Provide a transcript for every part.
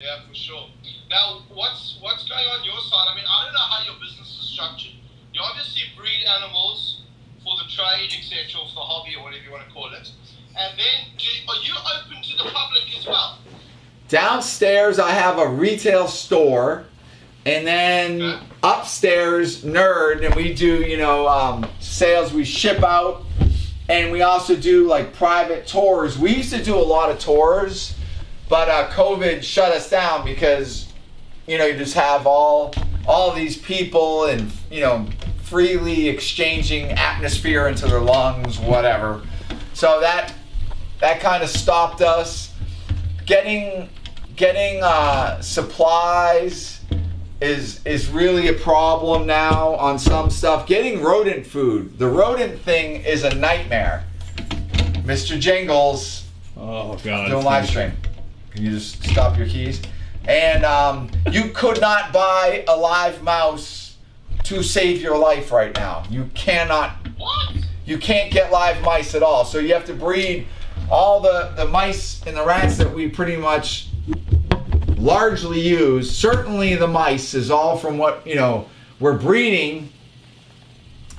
Yeah, for sure. Now, what's going on your side? I mean, I don't know how your business is structured. You obviously breed animals for the trade, etc., or for the hobby, or whatever you want to call it. And then, are you open to the public as well? Downstairs, I have a retail store, and then Okay. upstairs, Nerd, and we do sales. We ship out, and we also do like private tours. We used to do a lot of tours, but COVID shut us down because you just have all these people and freely exchanging atmosphere into their lungs, whatever. So that kind of stopped us. Getting supplies is really a problem now on some stuff. Getting rodent food. The rodent thing is a nightmare. Mr. Jingles. Oh God. Doing live stream. Can you just stop your keys? And you could not buy a live mouse to save your life right now. You cannot. What? You can't get live mice at all. So you have to breed all the mice and the rats that we pretty much largely use. Certainly the mice is all from what we're breeding,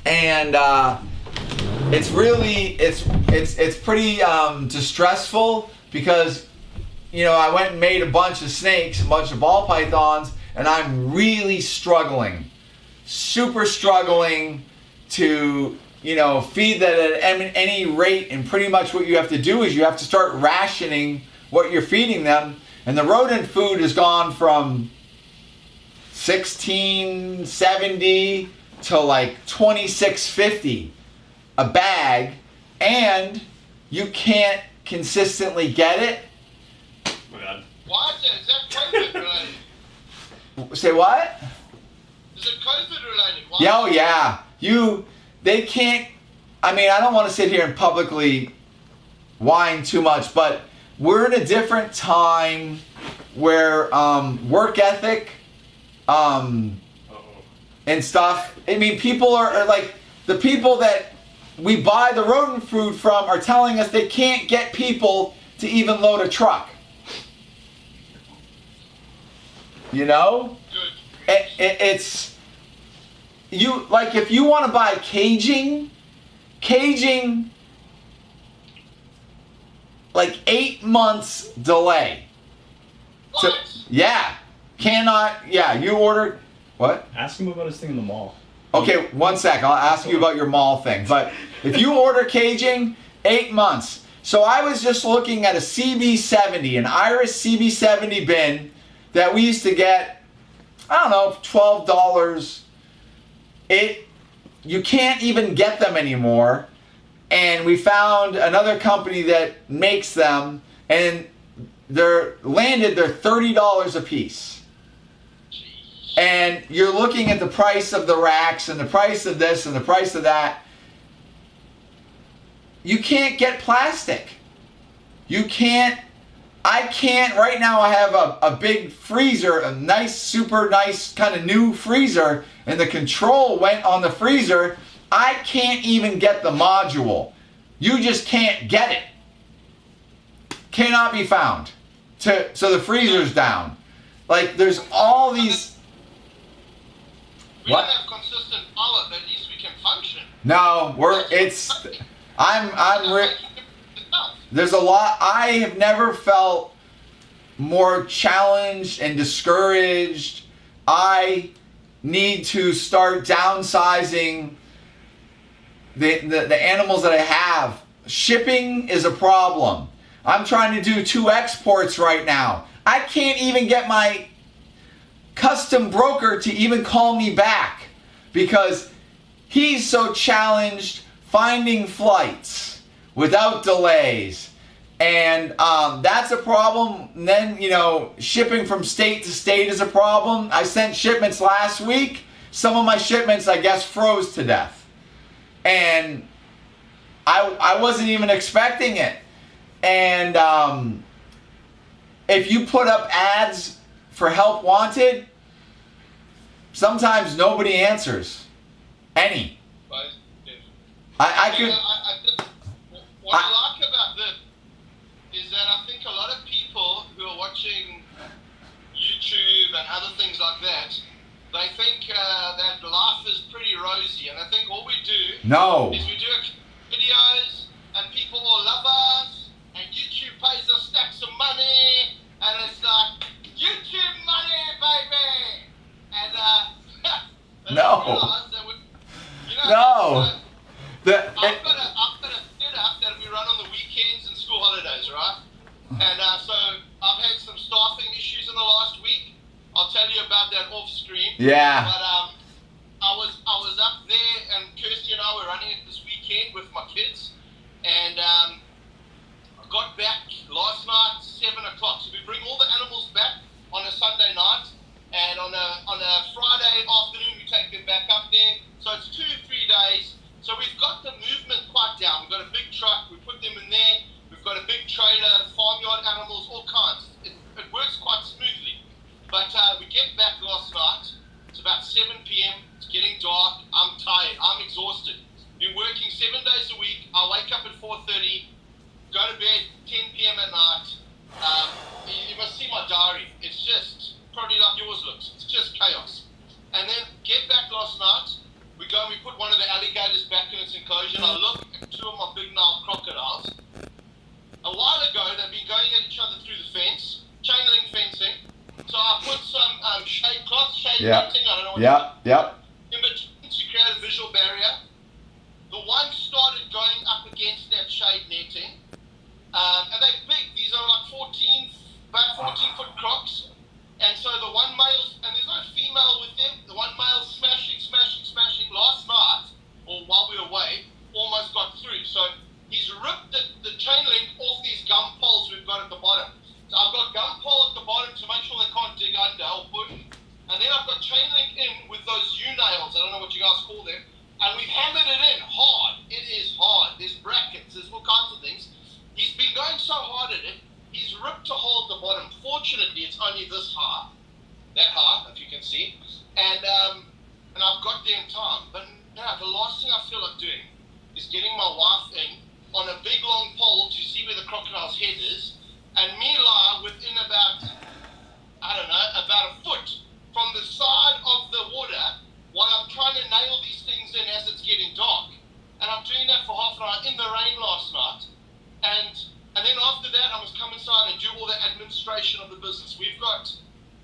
and it's pretty distressful because I went and made a bunch of snakes, a bunch of ball pythons, and I'm really struggling, super struggling to feed that at any rate. And pretty much what you have to do is you have to start rationing what you're feeding them. And the rodent food has gone from $16.70 to like $26.50 a bag, and you can't consistently get it. Oh my God. Why is that? Is that COVID related? Say what? Is it COVID related? Why? Yeah, oh yeah. They can't. I mean, I don't want to sit here and publicly whine too much, but we're in a different time where work ethic and stuff. I mean, people are like, the people that we buy the rodent food from are telling us they can't get people to even load a truck. Good. It's you, like, if you want to buy caging like 8 months delay. What? Yeah. You order what? Ask him about his thing in the mall. Okay, one sec. I'll ask you about your mall thing. But if you order caging, 8 months. So I was just looking at a CB70, an Iris CB70 bin that we used to get, I don't know, $12. You can't even get them anymore. And we found another company that makes them, and they're $30 a piece. And you're looking at the price of the racks and the price of this and the price of that. You can't get plastic. I can't, right now I have a big freezer, a nice, super nice kind of new freezer, and the control went on the freezer. I can't even get the module. You just can't get it. Cannot be found. So the freezer's down. Like, there's all these. We What? don't have consistent power, but at least we can function. No, there's a lot. I have never felt more challenged and discouraged. I need to start downsizing the animals that I have. Shipping is a problem. I'm trying to do 2 exports right now. I can't even get my custom broker to even call me back because he's so challenged finding flights without delays. And that's a problem. And then, shipping from state to state is a problem. I sent shipments last week. Some of my shipments, I guess, froze to death. And I wasn't even expecting it. And if you put up ads for help wanted, sometimes nobody answers. Any. Right? I could. What I like about this is that I think a lot of people who are watching they think that life is pretty rosy, and I think all we do No. is we do videos, and people will love us, and YouTube pays us stacks of money, and it's like, YouTube money, baby! And they No. don't realize that No. I've got a setup that we run on the weekends and school holidays, right? And so I've had some staffing issues in the last week. I'll tell you about that off screen. Yeah. But I was up there, and Kirsty and I were running it this weekend with my kids, and I got back last night 7 o'clock. So we bring all the animals back on a Sunday night, and on a Friday afternoon we take them back up there. So it's 2-3 days. So we've got the movement quite down. We've got a big truck. We put them in there. We've got a big trailer, farmyard animals, all kinds. It works quite smoothly. But we get back last night. It's about 7 p.m. It's getting dark. I'm tired. I'm exhausted. Been working 7 days a week. I wake up at 4:30, go to bed 10 p.m. at night. You must see my diary. It's just probably like yours looks. It's just chaos. And then get back last night. We go and we put one of the alligators back in its enclosure, and I look at 2 of my big Nile crocodiles. A while ago, they've been going at each other through the fence, chain link fencing. So I put some shade cloth, shade netting, I don't know what in between to create a visual barrier. The one started going up against that shade netting, and they're big. These are like about 14-foot crocs. And so the one male, and there's no female with them, the one male smashing last night, or while we were away, almost got through. So he's ripped the chain link off these gum poles we've got at the bottom. So I've got gum pole at the bottom to make sure they can't dig under or push. And then I've got chain link in with those U-nails, I don't know what you guys call them, and we've hammered it in hard. It is hard. There's brackets, there's all kinds of things. He's been going so hard at it, he's ripped a hole at the bottom. Fortunately, it's only this high, that high, if you can see. And I've got there in time. But now, the last thing I feel like doing is getting my wife in on a big long pole to see where the crocodile's head is, and me lie within about a foot from the side of the water while I'm trying to nail these things in as it's getting dark. And I'm doing that for half an hour in the rain last night. And then after that, I must come inside and do all the administration of the business. We've got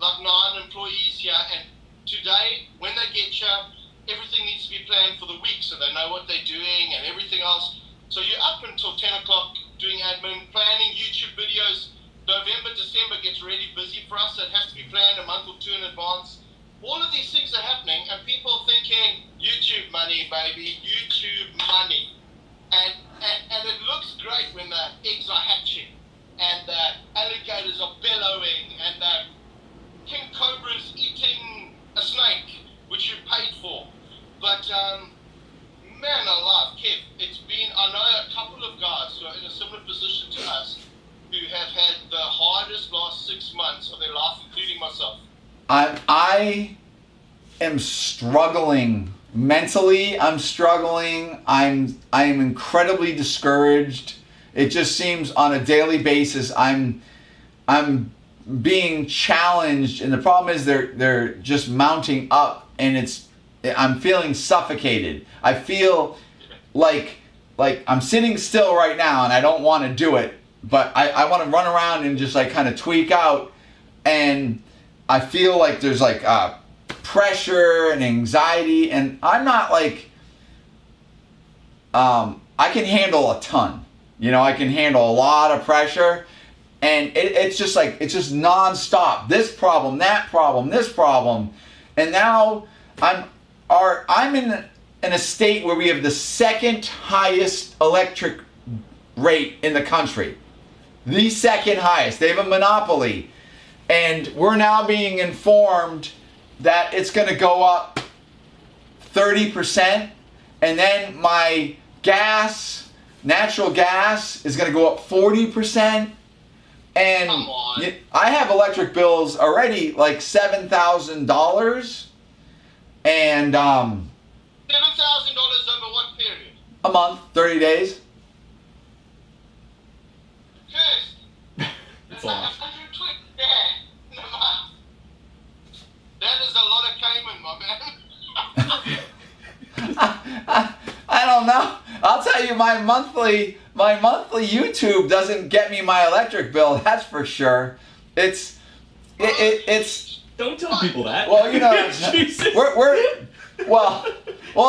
like 9 employees here, and today, when they get here, everything needs to be planned for the week so they know what they're doing and everything else. So you're up until 10 o'clock doing admin, planning YouTube videos. November, December gets really busy for us. So it has to be planned a month or 2 in advance. All of these things are happening, and people are thinking, YouTube money, baby, YouTube money. And it looks great when the eggs are hatching, and the alligators are bellowing, and the king cobra's eating a snake, which you paid for. But man alive, Kev, it's been, I know a couple of guys who are in a similar position to us who have had the hardest last 6 months of their life, including myself. I am struggling mentally. I'm struggling. I am incredibly discouraged. It just seems on a daily basis I'm being challenged, and the problem is they're just mounting up, and I'm feeling suffocated. I feel like I'm sitting still right now, and I don't want to do it, but I want to run around and just like kind of tweak out, and I feel like there's like pressure and anxiety, and I'm not like I can handle a ton, I can handle a lot of pressure, and it's just like it's just nonstop. This problem, that problem, this problem, and now I'm in a state where we have the second highest electric rate in the country, the second highest. They have a monopoly. And we're now being informed that it's going to go up 30%. And then my natural gas, is going to go up 40%. And I have electric bills already like $7,000. And $7,000 over what period? A month, 30 days. Good. It's a lot. That is a lot of Cayman Well, I'll tell you, my monthly YouTube doesn't get me my electric bill. That's for sure. It's. Don't tell people that. Well, you know, Jesus. well,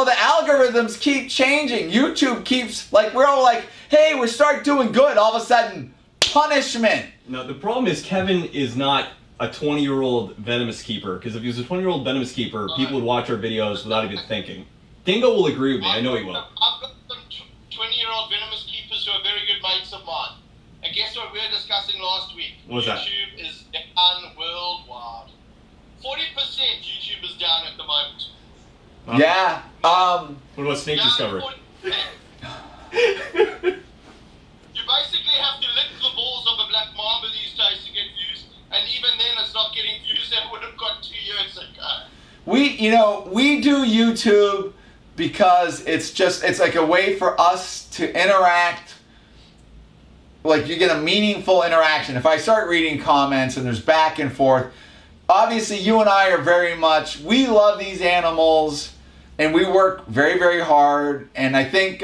the algorithms keep changing. YouTube keeps, like, we're all like, hey, we start doing good. All of a sudden, punishment. No, the problem is Kevin is not a 20-year-old Venomous keeper. Because if he was a 20-year-old Venomous keeper, people would watch our videos without even thinking. Dingo will agree with me. I know he will. I've got some 20-year-old Venomous keepers who are very good mates of mine. And guess what we were discussing last week? What was that? YouTube is down worldwide. 40% YouTube is down at the moment. Huh? Yeah. What about Snake Down Discovery? 40%. You basically have to lick the balls of a black mamba these days to get views, and even then it's not getting views that would have got 2 years ago. We do YouTube because it's like a way for us to interact. Like, you get a meaningful interaction. If I start reading comments and there's back and forth, obviously you and I are very much, we love these animals and we work very, very hard. And I think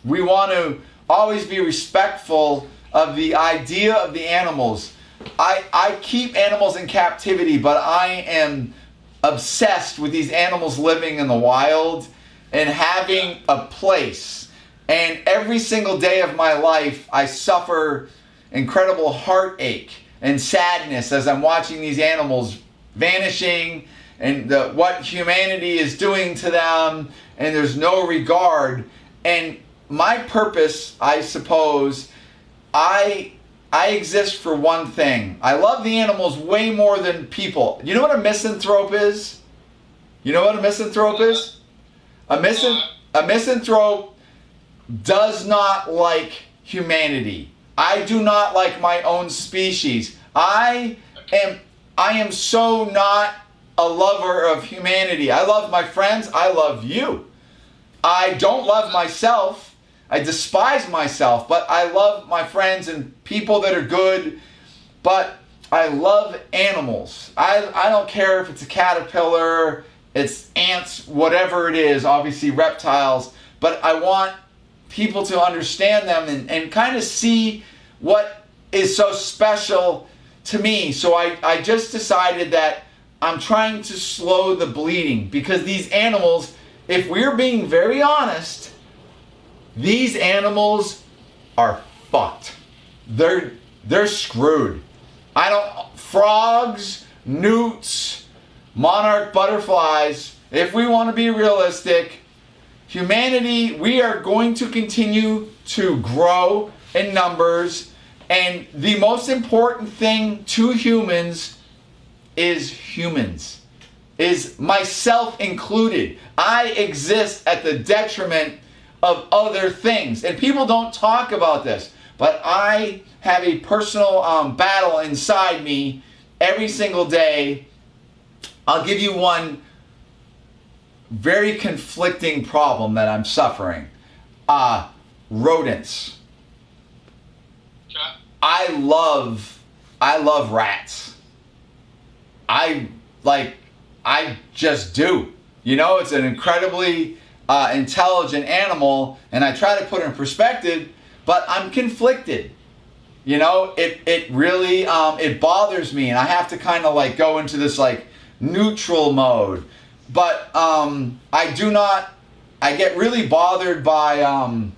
we want to always be respectful of the idea of the animals. I keep animals in captivity, but I am obsessed with these animals living in the wild and having a place. And every single day of my life, I suffer incredible heartache and sadness as I'm watching these animals vanishing and what humanity is doing to them, and there's no regard. And my purpose, I suppose, I exist for one thing. I love the animals way more than people. You know what a misanthrope is? You know what a misanthrope is? A misanthrope does not like humanity. I do not like my own species. I am so not a lover of humanity. I love my friends. I love you. I don't love myself. I despise myself, but I love my friends and people that are good. But I love animals. I don't care if it's a caterpillar, it's ants, whatever it is, obviously reptiles, but I want people to understand them and kind of see what is so special to me. So I just decided that I'm trying to slow the bleeding, because these animals, if we're being very honest, these animals are fucked. They're screwed. Frogs, newts, monarch butterflies, if we want to be realistic, humanity, we are going to continue to grow in numbers, and the most important thing to humans is myself included. I exist at the detriment of other things, and people don't talk about this, but I have a personal battle inside me every single day. I'll give you one very conflicting problem that I'm suffering. Rodents. Okay. I love rats. I just do. You know, it's an incredibly intelligent animal, and I try to put it in perspective, but I'm conflicted. You know, it really it bothers me, and I have to kind of like go into this like neutral mode. But I get really bothered by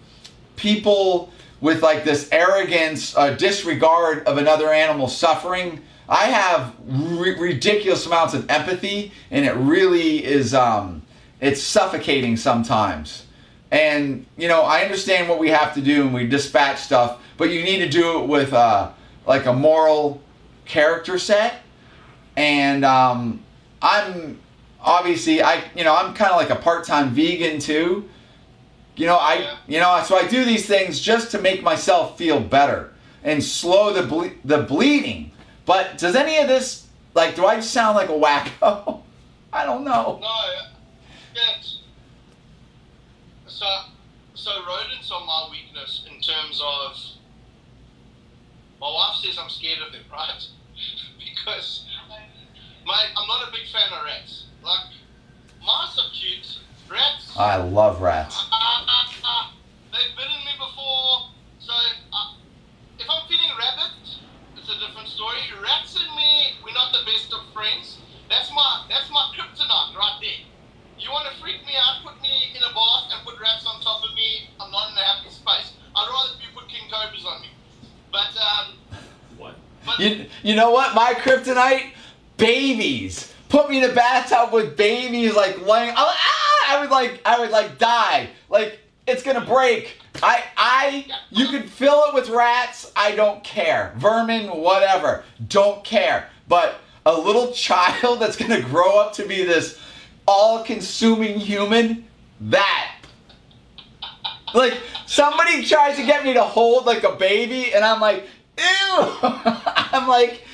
people with like this arrogance, disregard of another animal's suffering. I have ridiculous amounts of empathy, and it really is, it's suffocating sometimes. And, you know, I understand what we have to do, and we dispatch stuff, but you need to do it with like a moral character set. And I'm obviously, I'm kind of like a part-time vegan too. So I do these things just to make myself feel better and slow the bleeding. But does any of this, like, do I just sound like a wacko? I don't know. No, yes. So rodents are my weakness in terms of, my wife says I'm scared of them, right? Because I'm not a big fan of rats. Like, mice are cute. Rats. I love rats. story. Rats and me, we're not the best of friends. That's my kryptonite right there. You want to freak me out, put me in a bath and put rats on top of me, I'm not in a happy space. I'd rather you put king cobras on me. But, What? You know what? My kryptonite? Babies. Put me in a bathtub with babies like laying. I would like die. Like it's gonna break. You could fill it with rats. I don't care. Vermin, whatever. Don't care. But a little child that's gonna grow up to be this all-consuming human, that. Like somebody tries to get me to hold like a baby, and I'm like, ew. I'm like.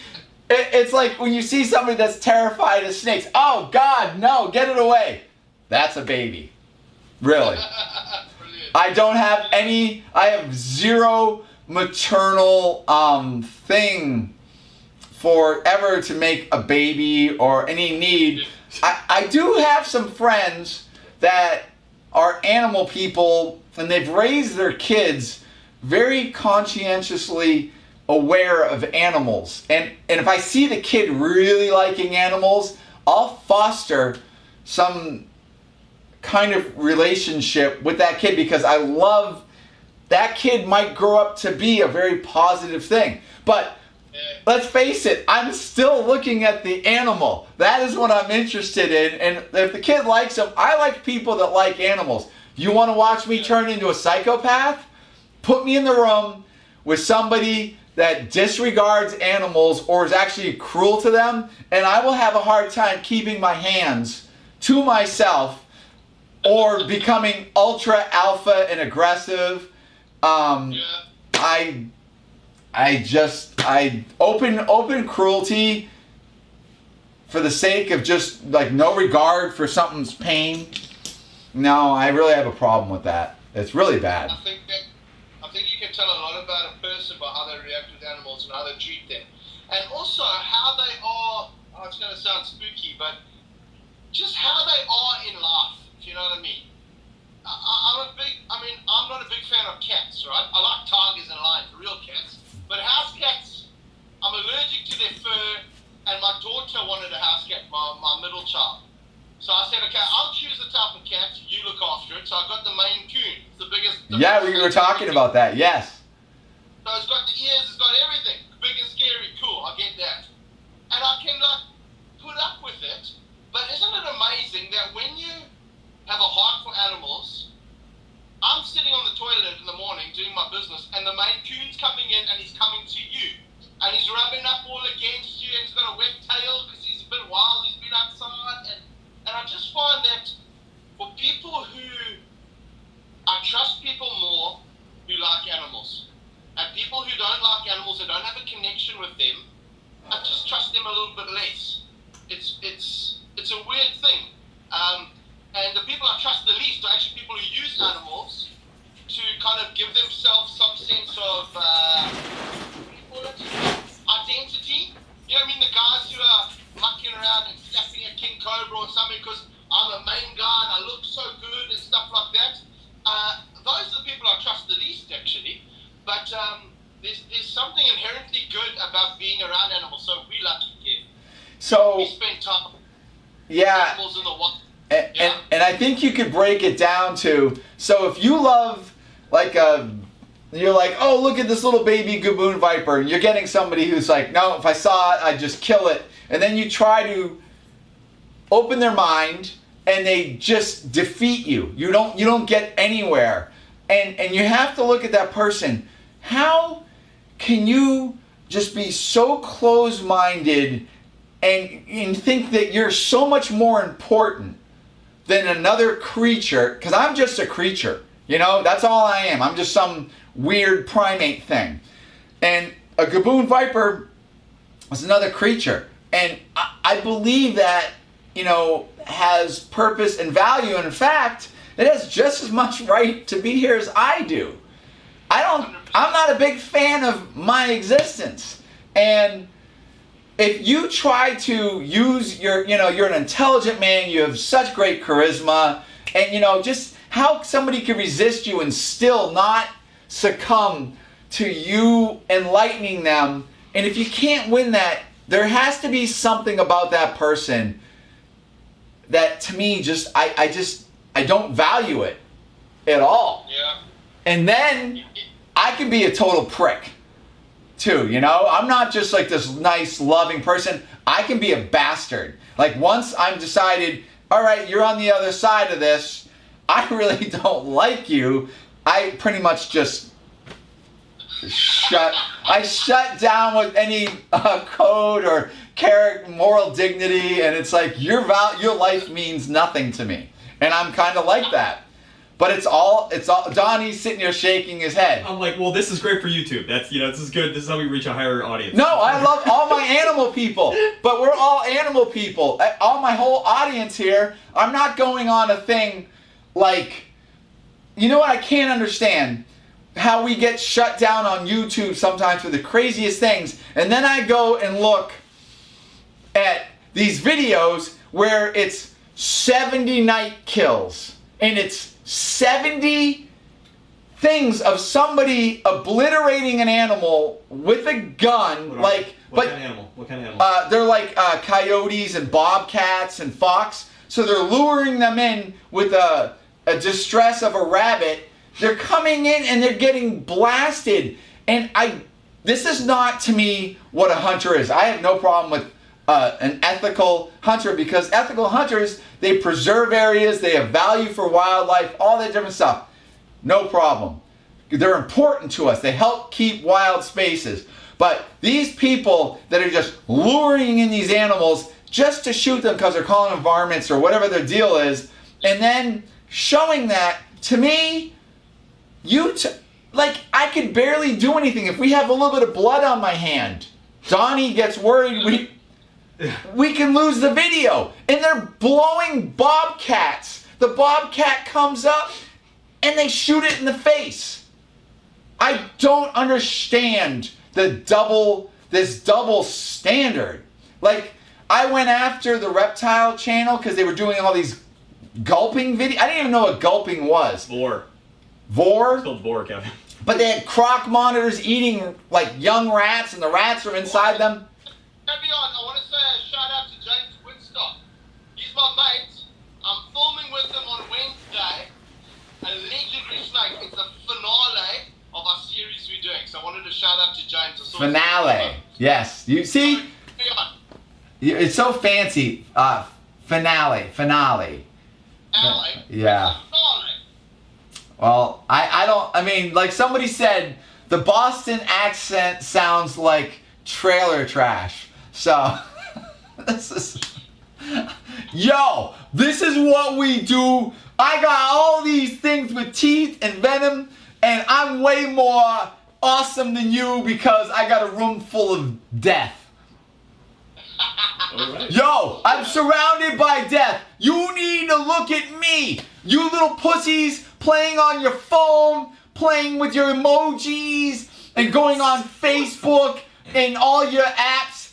It's like when you see somebody that's terrified of snakes. Oh, God, no, get it away. That's a baby. Really. I don't have I have zero maternal thing for ever to make a baby or any need. I do have some friends that are animal people, and they've raised their kids very conscientiously aware of animals, and if I see the kid really liking animals, I'll foster some kind of relationship with that kid because I love that kid might grow up to be a very positive thing. But let's face it, I'm still looking at the animal. That is what I'm interested in, and if the kid likes them, I like people that like animals. You want to watch me turn into a psychopath? Put me in the room with somebody that disregards animals or is actually cruel to them, and I will have a hard time keeping my hands to myself or becoming ultra alpha and aggressive. I open cruelty for the sake of just like no regard for something's pain. No, I really have a problem with that. It's really bad. I think you can tell a lot about a person by how they react with animals and how they treat them. And also how they are, it's going to sound spooky, but just how they are in life, if you know what I mean. I'm not a big fan of cats, right? I like tigers and lions, real cats. But house cats, I'm allergic to their fur, and my daughter wanted a house cat, my middle child. So I said, okay, I'll choose the type of cat, you look after it. So I got the Maine Coon. It's the biggest. Yeah, we were talking about that, yes. So it's got the ears, it's got everything. Big and scary, cool, I get that. And I can like put up with it. But isn't it amazing that when you have a heart for animals, I'm sitting on the toilet in the morning doing my business, and the Maine Coon's coming in and he's coming to you. And he's rubbing up all against you, and he's got a wet tail because he's a bit wild, he's been outside. And I just find that for people I trust people more who like animals. And people who don't like animals and don't have a connection with them, I just trust them a little bit less. It's a weird thing. And the people I trust the least are actually people who use animals to kind of give themselves some sense of identity. You know what I mean? The guys who are mucking around and slapping a king cobra or something because I'm a main guy and I look so good and stuff like that. Those are the people I trust the least, actually. But there's something inherently good about being around animals. So we lucky kid. So we spend time with yeah, animals in the wild. and I think you could break it down to, so if you love you're like, oh, look at this little baby gaboon viper, and you're getting somebody who's like, no, if I saw it, I'd just kill it. And then you try to open their mind and they just defeat you. You don't get anywhere. And you have to look at that person. How can you just be so close-minded and think that you're so much more important than another creature? Because I'm just a creature. You know, that's all I am. I'm just some weird primate thing. And a gaboon viper is another creature. And I believe that, you know, has purpose and value. And in fact, it has just as much right to be here as I do. I'm not a big fan of my existence. And if you try to use you're an intelligent man, you have such great charisma, and just how somebody can resist you and still not succumb to you enlightening them And if you can't win that, there has to be something about that person that to me I don't value it at all. Yeah. And then I can be a total prick too, you know? I'm not just like this nice, loving person. I can be a bastard. Like once I'm decided, all right, you're on the other side of this, I really don't like you, I pretty much just shut down with any code or character, moral dignity, and it's like your life means nothing to me. And I'm kind of like that. But it's all, Donnie's sitting here shaking his head. I'm like, well, this is great for YouTube. That's, this is good. This is how we reach a higher audience. No, I love all my animal people, but we're all animal people. All my whole audience here, I'm not going on a thing like, you know what I can't understand? How we get shut down on YouTube sometimes for the craziest things. And then I go and look at these videos where it's 70 night kills and it's 70 things of somebody obliterating an animal with a gun, What kind of animal? What kind of animal? They're like coyotes and bobcats and fox. So they're luring them in with a distress of a rabbit. They're coming in and they're getting blasted. And this is not to me what a hunter is. I have no problem with an ethical hunter, because ethical hunters, they preserve areas, they have value for wildlife, all that different stuff. No problem. They're important to us. They help keep wild spaces. But these people that are just luring in these animals just to shoot them because they're calling them varmints or whatever their deal is, and then showing that, to me, like, I could barely do anything. If we have a little bit of blood on my hand, Donnie gets worried, we can lose the video. And they're blowing bobcats. The bobcat comes up and they shoot it in the face. I don't understand this double standard. Like, I went after the Reptile channel because they were doing all these gulping videos. I didn't even know what gulping was. Vor. Vor? It's called vor, Kevin. But they had croc monitors eating like young rats, and the rats are inside them. I want to say a shout out to James Winstock. He's my mate. I'm filming with him on Wednesday. A legendary snake. It's a finale of our series we're doing. So I wanted to shout out to James. Finale. Yes. You see? It's so fancy. Finale. Yeah. Well, I mean, like somebody said, the Boston accent sounds like trailer trash. So, this is what we do. I got all these things with teeth and venom, and I'm way more awesome than you because I got a room full of death. Right. Yo, I'm surrounded by death. You need to look at me. You little pussies playing on your phone, playing with your emojis, and going on Facebook and all your apps.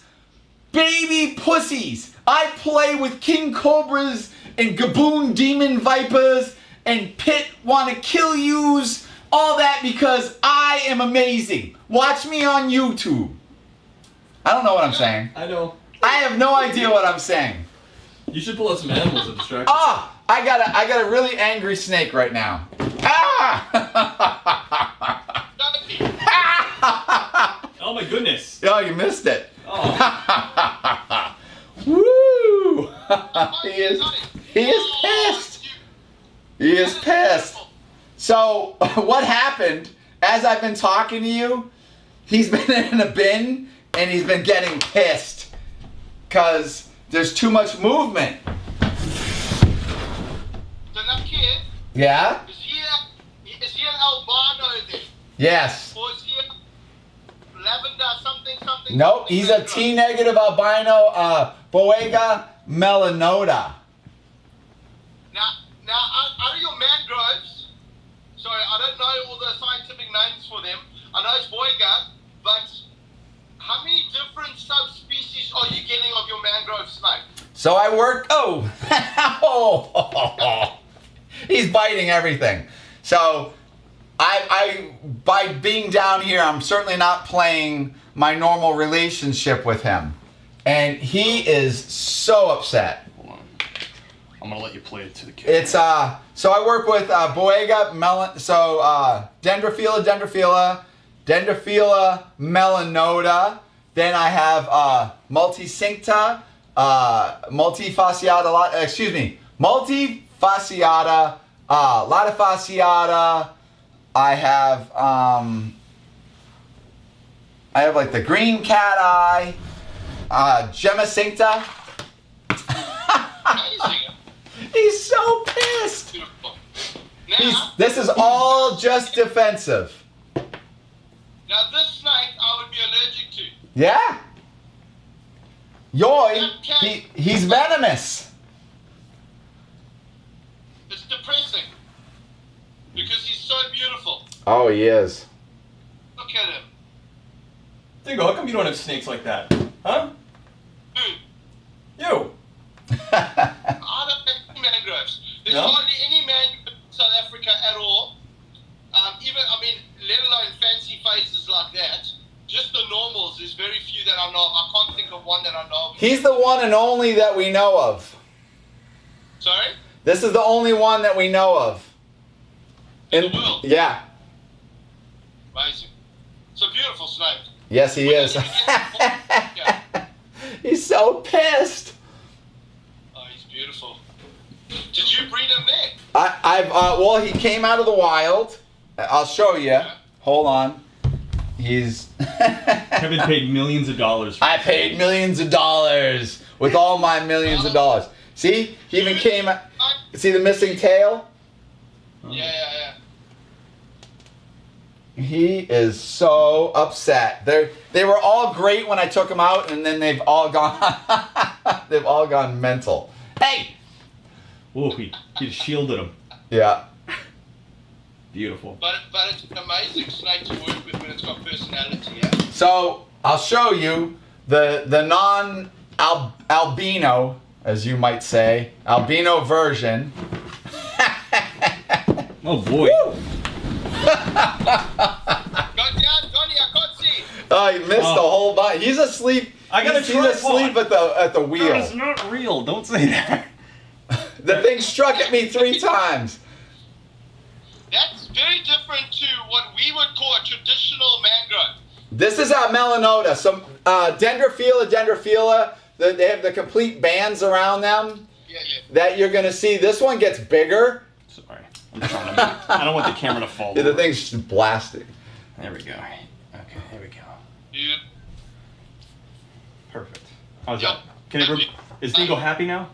Baby pussies. I play with king cobras and gaboon demon vipers and pit wanna kill yous. All that because I am amazing. Watch me on YouTube. I don't know what I'm saying. I know. I have no idea what I'm saying. You should pull out some animals to distract. I got a really angry snake right now. Oh my goodness. Oh, you missed it. Oh. Woo! He is pissed. He is pissed. So what happened? As I've been talking to you, he's been in a bin and he's been getting pissed because there's too much movement. That kid. Yeah? Is he an albino then? Yes. Or is he a lavender something? Nope, he's a T-negative albino Boega melanota. Now, out of your mangroves, sorry, I don't know all the scientific names for them. I know it's Boega, but how many different subspecies are you getting of your mangrove snake? So I work. Oh, he's biting everything. So I by being down here, I'm certainly not playing my normal relationship with him. And he is so upset. Hold on. I'm gonna let you play it to the camera. It's so I work with Boega melon, so Dendrophila melanota. Then I have multifasciata, multifasciata, latifasciata. I have like the green cat eye, Gemicincta. He's so pissed. This is all just defensive. Now this snake I would be allergic to. Yeah. He's venomous. It's depressing. Because he's so beautiful. Oh, he is. Look at him. Dingo, how come you don't have snakes like that? Huh? Who? You. I don't have any mangroves. There's hardly any mangroves in South Africa at all. Let alone fancy faces like that. Just the normals, there's very few that I know of. I can't think of one that I know of. He's the one and only that we know of. Sorry? This is the only one that we know of. In the world? Yeah. Amazing. It's a beautiful snake. Yes, he is. He's so pissed. Oh, he's beautiful. Did you breed him there? Well, he came out of the wild. I'll show you. Yeah. Hold on. He's. Kevin paid millions of dollars for I paid millions of dollars with all my millions of dollars. See, he even came. See the missing tail? Yeah. He is so upset. They were all great when I took them out, and then they've all gone. They've all gone mental. Hey. Oh, he just shielded him. Yeah. Beautiful. But it's an amazing snake to work with when it's got personality, yeah? So, I'll show you the non-albino, as you might say, albino version. Oh boy. Go down, Johnny, I can't see. Oh, he missed the whole body. He's asleep. He's asleep at the wheel. That is not real. Don't say that. The thing struck at me 3 times. That's very different to what we would call a traditional mangrove. This is a melanota. Some dendrophila. They have the complete bands around them. Yeah. That you're gonna see. This one gets bigger. Sorry, I'm trying to. I don't want the camera to fall. The thing's just blasting. There we go. Okay, here we go. Yeah. Perfect. How's that? Is Dingo happy now?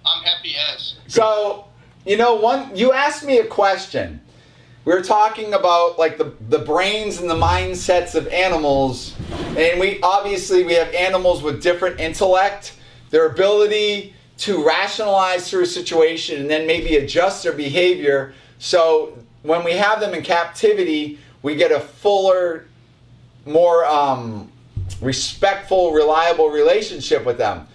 I'm happy as. So, you asked me a question. We were talking about like the brains and the mindsets of animals, and we have animals with different intellect, their ability to rationalize through a situation and then maybe adjust their behavior. So when we have them in captivity, we get a fuller, more respectful, reliable relationship with them.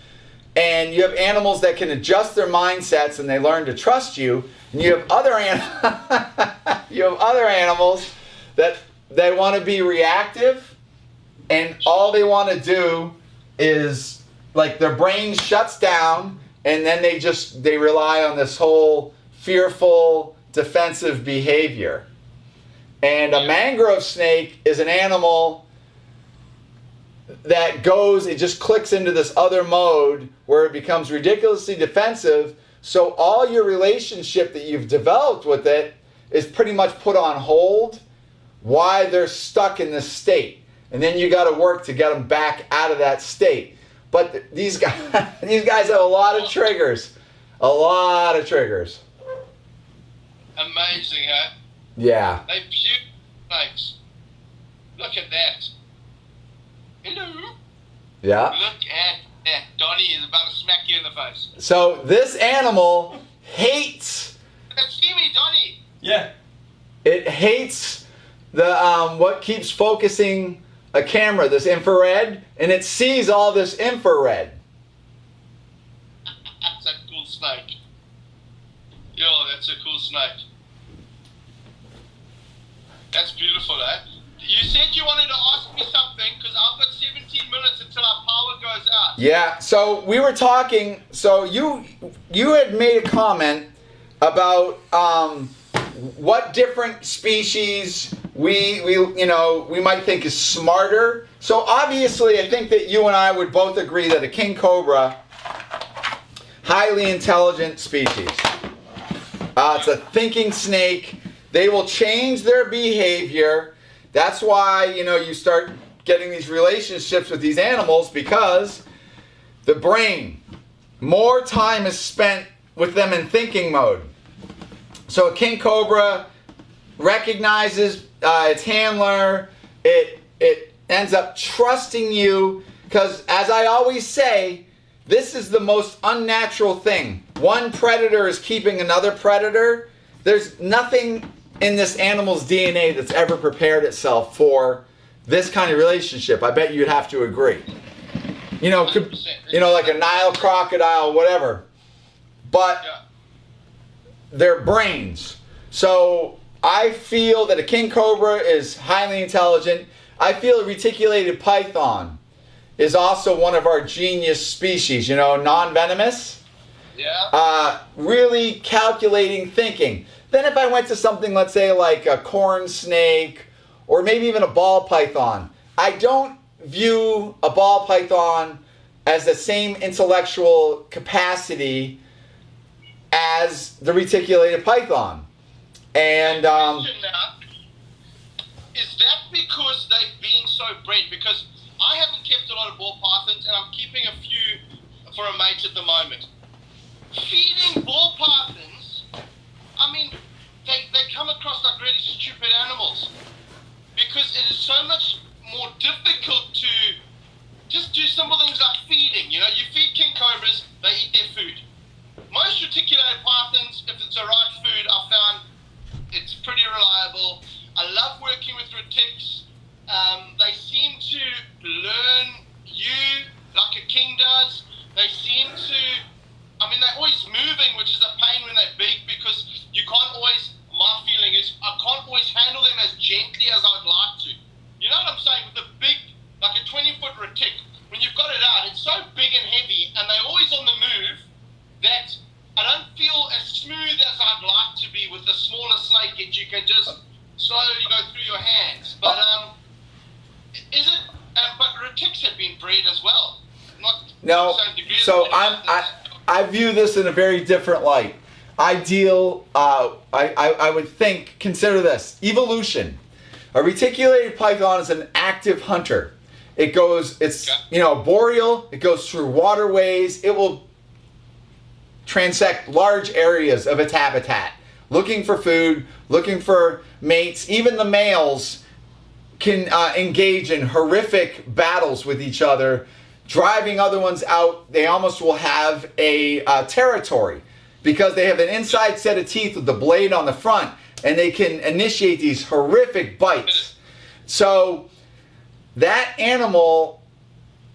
And you have animals that can adjust their mindsets and they learn to trust you. And you have other animals that they want to be reactive, and all they want to do is like their brain shuts down, and then they rely on this whole fearful, defensive behavior. And a mangrove snake is an animal that it just clicks into this other mode where it becomes ridiculously defensive. So all your relationship that you've developed with it is pretty much put on hold while they're stuck in this state. And then you got to work to get them back out of that state. But these guys have a lot of triggers. A lot of triggers. Amazing, huh? Yeah. They beautiful snakes. Look at that. Hello. Yeah. Look at that. Donnie is about to smack you in the face. So this animal hates. See me, Donnie. Yeah. It hates the what keeps focusing a camera, this infrared, and it sees all this infrared. That's a cool snake. Yo, that's a cool snake. That's beautiful, eh? You said you wanted to ask me something because I've got 17 minutes until our power goes out. Yeah, so we were talking, so you had made a comment about what different species we might think is smarter. So obviously I think that you and I would both agree that a king cobra, highly intelligent species. It's a thinking snake. They will change their behavior. That's why, you start getting these relationships with these animals, because the brain, more time is spent with them in thinking mode. So a king cobra recognizes its handler. It ends up trusting you because, as I always say, this is the most unnatural thing. One predator is keeping another predator. There's nothing in this animal's DNA that's ever prepared itself for this kind of relationship. I bet you'd have to agree. Like a Nile crocodile, whatever. But their brains. So I feel that a king cobra is highly intelligent. I feel a reticulated python is also one of our genius species, non-venomous. Yeah. Really calculating thinking. Then if I went to something, let's say like a corn snake or maybe even a ball python, I don't view a ball python as the same intellectual capacity as the reticulated python. And is that because they've been so bred? Because I haven't kept a lot of ball pythons, and I'm keeping a few for a mate at the moment. Feeding ball pythons, I mean, they come across like really stupid animals, because it is so much more difficult to just do simple things like feeding. You feed king cobras, they eat their food. Most reticulated pythons, if it's the right food, I found it's pretty reliable. I love working with retics. They seem to learn you like a king does. They seem to, they're always moving, which is a pain when they're big, because you can't always, my feeling is, I can't always handle them as gently as I'd like to. You know what I'm saying? With a big, like a 20-foot retic, when you've got it out, it's so big and heavy, and they're always on the move, that I don't feel as smooth as I'd like to be with a smaller snake that you can just slowly go through your hands. But but retics have been bred as well. Not no, to the same degree. So I view this in a very different light. I would consider this evolution. A reticulated python is an active hunter. It's boreal. It goes through waterways. It will transect large areas of its habitat, looking for food, looking for mates. Even the males can engage in horrific battles with each other, driving other ones out. They almost will have a territory, because they have an inside set of teeth with the blade on the front, and they can initiate these horrific bites. So that animal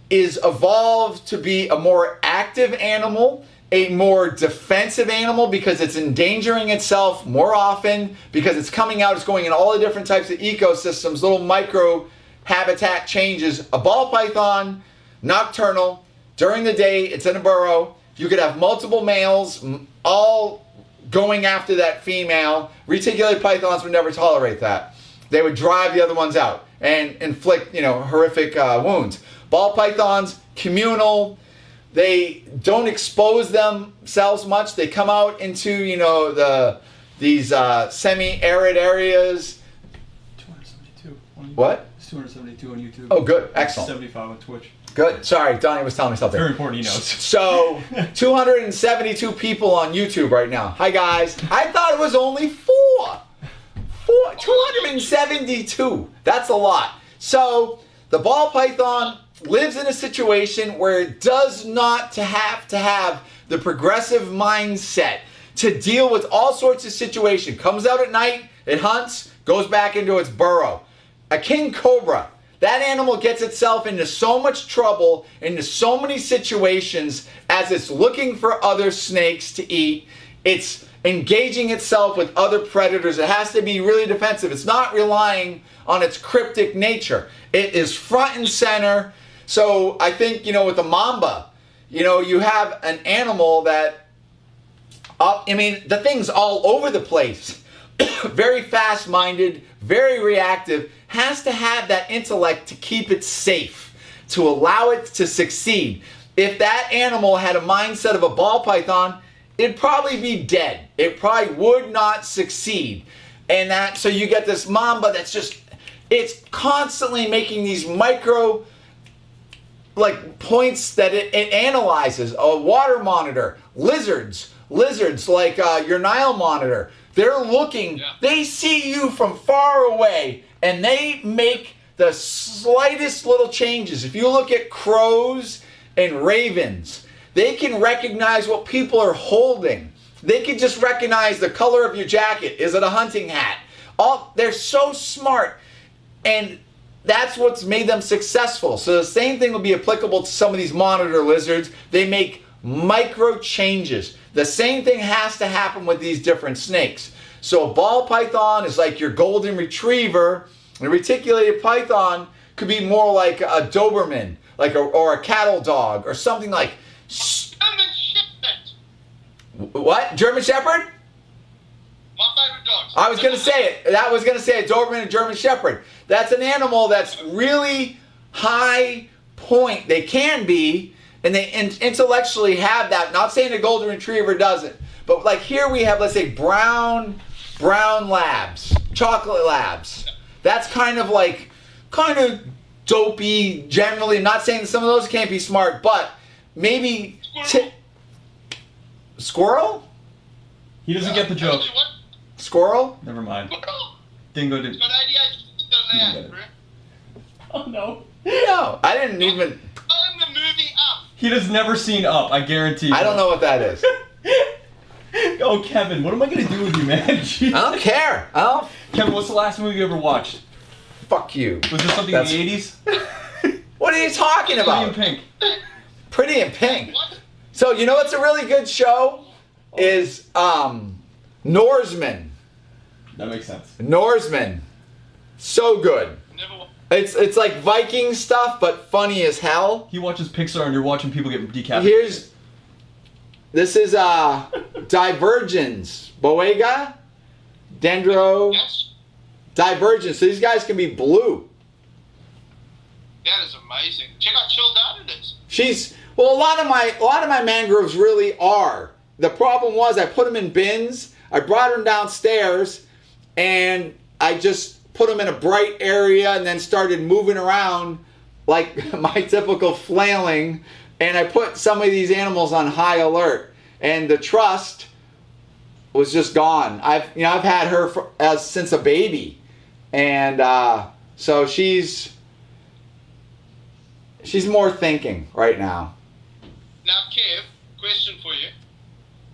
is evolved to be a more active animal, a more defensive animal, because it's endangering itself more often, because it's coming out, it's going in all the different types of ecosystems, little micro habitat changes. A ball python, nocturnal, during the day, it's in a burrow. You could have multiple males all going after that female. Reticulated pythons would never tolerate that. They would drive the other ones out and inflict, horrific wounds. Ball pythons, communal. They don't expose themselves much. They come out into, these semi-arid areas. 272 on YouTube. What? It's 272 on YouTube. Oh, good. Excellent. 75 on Twitch. Good. Sorry, Donnie was telling me something. Very important, he knows. So, 272 people on YouTube right now. Hi, guys. I thought it was only 272. That's a lot. So, the ball python lives in a situation where it does not have to have the progressive mindset to deal with all sorts of situations. Comes out at night, it hunts, goes back into its burrow. A king cobra, that animal gets itself into so much trouble, into so many situations as it's looking for other snakes to eat. It's engaging itself with other predators. It has to be really defensive. It's not relying on its cryptic nature. It is front and center. So I think, with the mamba, you have an animal that, the thing's all over the place. Very fast-minded, very reactive, has to have that intellect to keep it safe, to allow it to succeed. If that animal had a mindset of a ball python, it'd probably be dead. It probably would not succeed. And so you get this mamba that's it's constantly making these micro points that it analyzes. A water monitor, lizards like your Nile monitor. They're looking, they see you from far away, and they make the slightest little changes. If you look at crows and ravens, they can recognize what people are holding. They can just recognize the color of your jacket. Is it a hunting hat? They're so smart, and that's what's made them successful. So the same thing will be applicable to some of these monitor lizards. They make micro changes. The same thing has to happen with these different snakes. So a ball python is like your golden retriever. A reticulated python could be more like a Doberman, or a cattle dog, or something like. German Shepherd. What? German Shepherd? My favorite dogs. I was going to say it. I was going to say a Doberman and German Shepherd. That's an animal that's really high point. They can be, and they intellectually have that. Not saying a golden retriever doesn't, but here we have, let's say, brown labs, chocolate labs. That's kind of dopey generally. Not saying that some of those can't be smart, but maybe squirrel? He doesn't get the joke. Squirrel? Never mind. Squirrel? Dingo didn't. It's got ADHD, bro. Oh no. No, I didn't even. I'm the movie Up. He has never seen Up, I guarantee you. I don't know what that is. Oh, Kevin, what am I going to do with you, man? I don't care. Kevin, what's the last movie you ever watched? Fuck you. Was there something in the 80s? What are you talking about? Pretty in Pink. Pretty in Pink. What? So, what's a really good show? Is Norseman. That makes sense. Norseman. So good. Never watched. It's like Viking stuff, but funny as hell. He watches Pixar and you're watching people get decapitated. This is Divergence. Boega? Dendro? Yes. Divergence. So these guys can be blue. That is amazing. Check out Chilled Out it is. A lot of my mangroves really are. The problem was I put them in bins. I brought them downstairs, and I just put them in a bright area and then started moving around like my typical flailing. And I put some of these animals on high alert, and the trust was just gone. I've had her since a baby, and so she's more thinking right now. Now, Kev, question for you.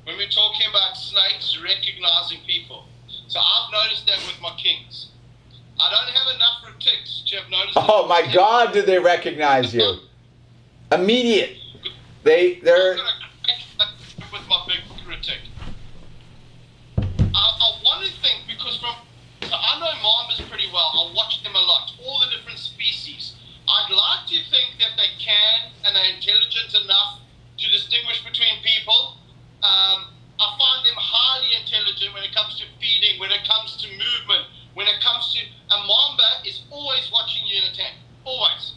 When we're talking about snakes recognizing people, so I've noticed that with my kings. I don't have enough retics to have noticed. Oh my God, do they recognize you? Immediate. They're. With my big retic. I want to think because so I know mambas pretty well. I watch them a lot, all the different species. I'd like to think that they can and they're intelligent enough to distinguish between people. I find them highly intelligent when it comes to feeding, when it comes to movement, when it comes to a mamba is always watching you in a tank, always.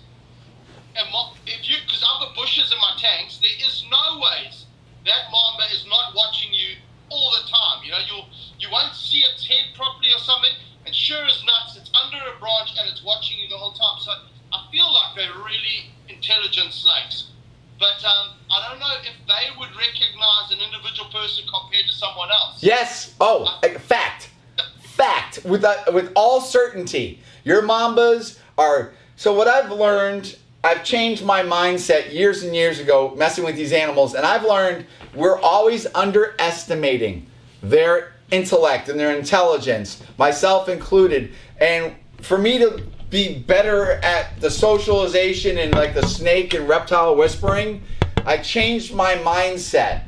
And because I've got bushes in my tanks, there is no ways that mamba is not watching you all the time. You won't see its head properly or something, and sure as nuts, it's under a branch and it's watching you the whole time. So I feel like they're really intelligent snakes. But I don't know if they would recognize an individual person compared to someone else. Yes. Oh, fact. Fact. With all certainty. Your mambas are... So what I've learned, I've changed my mindset years and years ago messing with these animals, and I've learned we're always underestimating their intellect and their intelligence, myself included. And for me to be better at the socialization and like the snake and reptile whispering, I changed my mindset,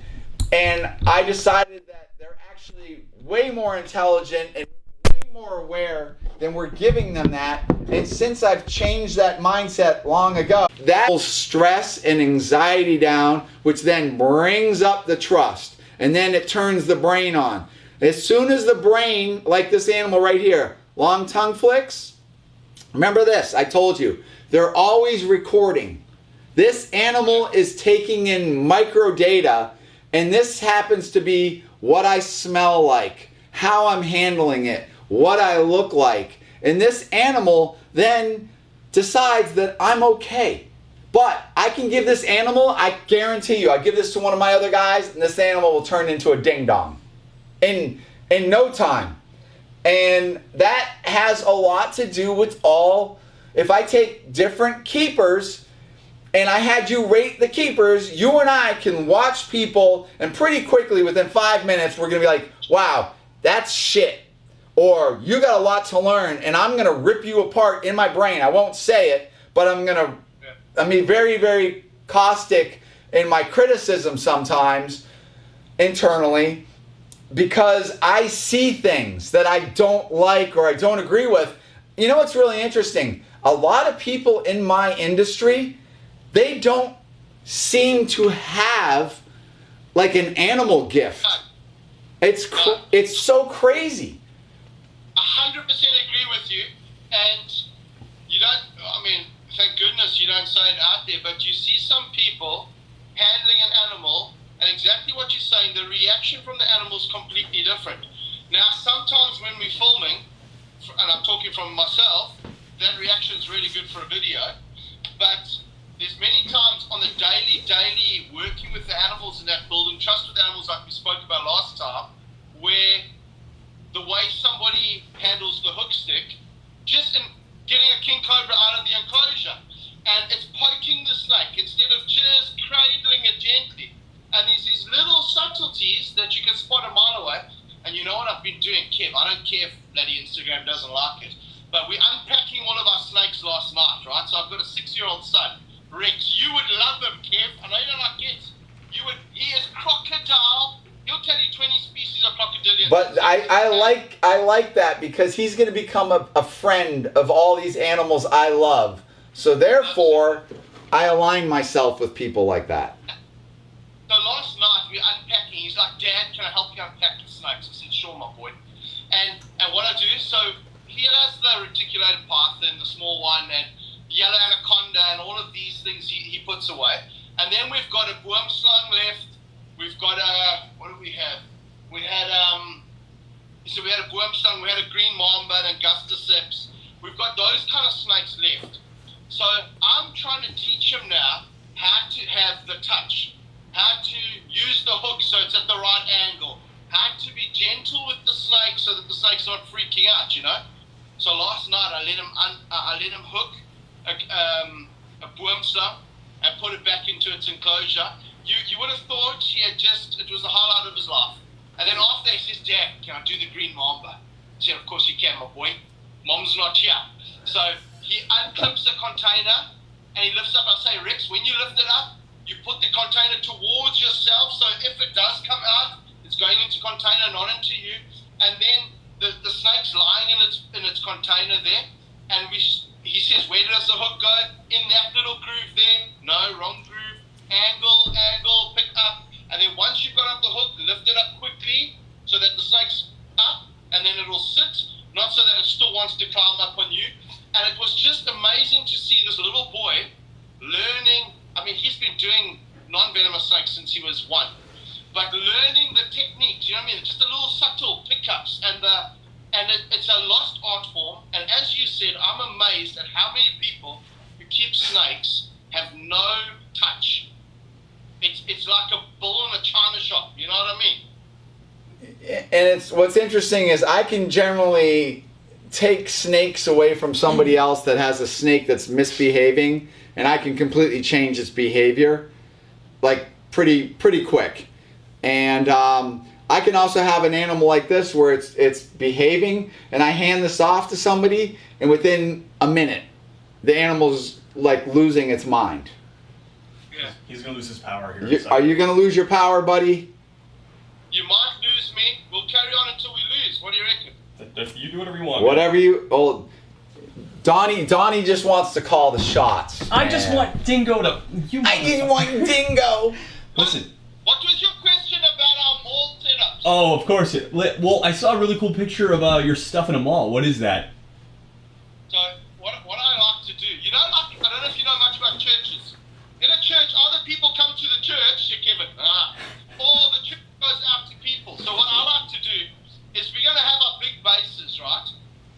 and I decided that they're actually actually way more intelligent and way more aware than we're giving them that. And since I've changed that mindset long ago, that will stress and anxiety down, which then brings up the trust. And then it turns the brain on. As soon as the brain, like this animal right here, long tongue flicks, remember this, I told you, they're always recording. This animal is taking in micro data, and this happens to be what I smell like, how I'm handling it, what I look like. And this animal then decides that I'm okay. But I can give this animal, I guarantee you, I give this to one of my other guys, and this animal will turn into a ding-dong in no time. And that has a lot to do with all, if I take different keepers and I had you rate the keepers, you and I can watch people, and pretty quickly within 5 minutes we're going to be like, wow, that's shit. Or you got a lot to learn, and I'm going to rip you apart in my brain. I won't say it, but I'm going to, very, very caustic in my criticism sometimes internally, because I see things that I don't like or I don't agree with. You know what's really interesting? A lot of people in my industry, they don't seem to have like an animal gift. It's so crazy. 100% agree with you, and you don't, I mean, thank goodness you don't say it out there, but you see some people handling an animal, and exactly what you're saying, the reaction from the animal is completely different. Now, sometimes when we're filming, and I'm talking from myself, that reaction is really good for a video, but there's many times on the daily working with the animals and that building trust with animals like we spoke about last time, where the way somebody handles the hook stick, just in getting a king cobra out of the enclosure, and it's poking the snake instead of just cradling it gently. And there's these little subtleties that you can spot a mile away. And you know what I've been doing, Kev? I don't care if bloody Instagram doesn't like it, but we're unpacking one of our snakes last night, right? So I've got a 6-year-old son, Rex. You would love him, Kev. I know you don't like kids. He is crocodile. He'll tell you 20 species of crocodilians. But I like that, because he's going to become a friend of all these animals I love. So therefore, I align myself with people like that. So last night we're unpacking. He's like, Dad, can I help you unpack the snakes? I said, sure, my boy. And what I do, so he has the reticulated python, the small one, and yellow anaconda, and all of these things he puts away. And then we've got a boom slung left. We've got a, what do we have? We had so we had a boom slung, we had a green mamba and Gustaceps. We've got those kind of snakes left. So I'm trying to teach him now how to have the touch, how to use the hook so it's at the right angle, how to be gentle with the snake so that the snake's not freaking out, you know. So last night I let him hook a boom slung and put it back into its enclosure. You would have thought it was the highlight of his life. And then after he says, Dad, can I do the green mamba? I said, of course you can, my boy. Mom's not here. So he unclips the container and he lifts up. I say, Rex, when you lift it up, you put the container towards yourself. So if it does come out, it's going into container, not into you. And then the snake's lying in its container there. And he says, where does the hook go? In that little groove there. No, wrong groove. Angle, pick up. And then once you've got up the hook, lift it up quickly so that the snake's up, and then it'll sit, not so that it still wants to climb up on you. And it was just amazing to see this little boy learning. I mean, he's been doing non-venomous snakes since he was 1, but learning the techniques, you know what I mean? Just the little subtle pickups, and it's a lost art form. And as you said, I'm amazed at how many people who keep snakes have no touch. It's like a bull in a china shop, you know what I mean? And what's interesting is I can generally take snakes away from somebody else that has a snake that's misbehaving, and I can completely change its behavior, like pretty quick. And I can also have an animal like this where it's behaving, and I hand this off to somebody, and within a minute, the animal's like losing its mind. Yeah. He's going to lose his power here. Are you going to lose your power, buddy? You might lose me. We'll carry You do whatever you want. Whatever you. Oh, Donnie just wants to call the shots. I just want Dingo to. I didn't want Dingo. Listen. What was your question about our mall setups? Oh, of course. Well, I saw a really cool picture of your stuff in a mall. What is that? So, what I like to do, you know, I don't know if you know much about churches. In a church, either people come to the church, Kevin, or the church goes out to people. So what I like to do is we're going to have our big bases, right?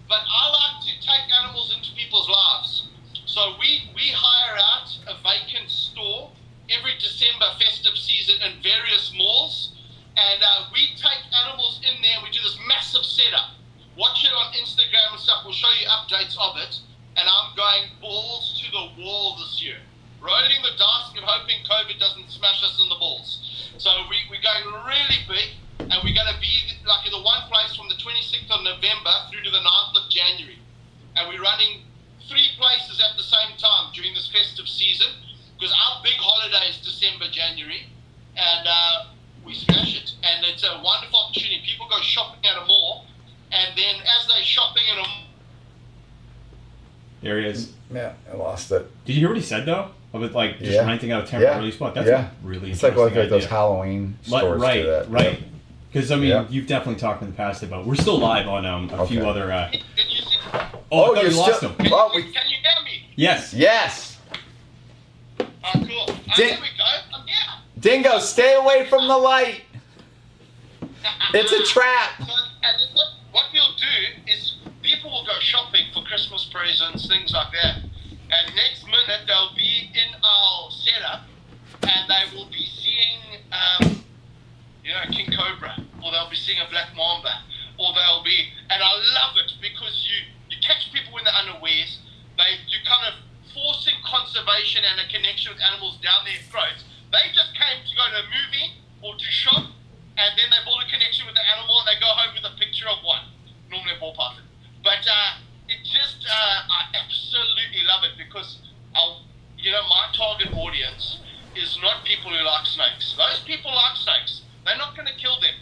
But I like to take animals into people's lives. So we hire out a vacant store every December festive season in various malls, and we take animals in there. We do this massive setup. Watch it on Instagram and stuff. We'll show you updates of it. And I'm going balls to the wall this year, rolling the dice and hoping COVID doesn't smash us in the balls. So we're going really big, and we're going to be like in the one place from the 26th of November through to the 9th of January. And we're running 3 places at the same time during this festive season, because our big holiday is December, January, and we smash it. And it's a wonderful opportunity. People go shopping at a mall, and then as they're shopping at a mall, there he is. Yeah, I lost it. Did you hear what he said though? About like just renting out a temporary spot. That's a really it's like interesting those Halloween stores do that. Right. Because I mean, you've definitely talked in the past about. We're still live on a few other. can you see? Oh, I thought we lost him. Can you hear me? Yes. Yes. Oh, cool. There we go. I'm here. Dingo, stay away from the light. It's a trap. So, and then what we'll do is people will go shopping for Christmas presents, things like that. And next minute they'll be in our setup, and they will be seeing, King Cobra, or they'll be seeing a black mamba, or they'll be, and I love it because you catch people when they're unawares. You kind of forcing conservation and a connection with animals down their throats. They just came to go to a movie or to shop, and then they build a connection with the animal, and they go home with a picture of one, normally a ball python. But it just, I absolutely love it because, my target audience is not people who like snakes. Those people like snakes. They're not going to kill them.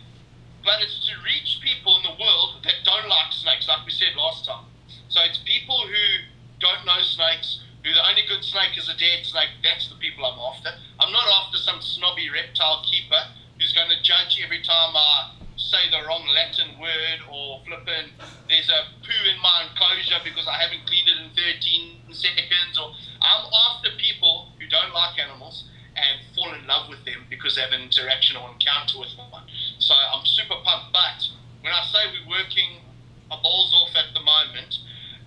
But it's to reach people in the world that don't like snakes, like we said last time. So it's people who don't know snakes, who the only good snake is a dead snake. That's the people I'm after. I'm not after some snobby reptile keeper who's going to judge every time I say the wrong Latin word or flippin' there's a poo in my enclosure because I haven't cleaned it in 13 seconds. Or I'm after people who don't like animals and fall in love with them because they have an interaction or encounter with one. So I'm super pumped. But when I say we're working our balls off at the moment,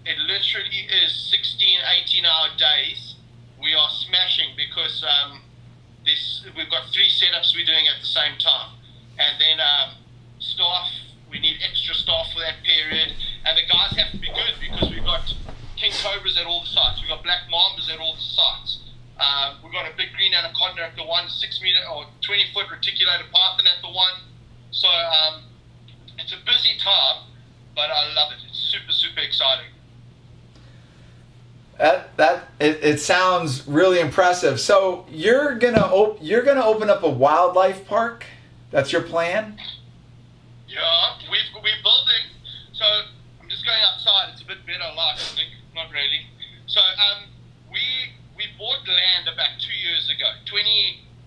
it literally is 16, 18-hour days. We are smashing because we've got 3 setups we're doing at the same time. And then staff, we need extra staff for that period. And the guys have to be good because we've got king cobras at all the sites. We've got black mambas at all the sites. We've got a big green anaconda at the one, 6-meter or 20-foot reticulated python at the one. So it's a busy time, but I love it. It's super, super exciting. It sounds really impressive. So you're gonna open up a wildlife park? That's your plan? Yeah, we're building. So I'm just going outside. It's a bit better light, I think. Not really. So we bought land about 2 years ago.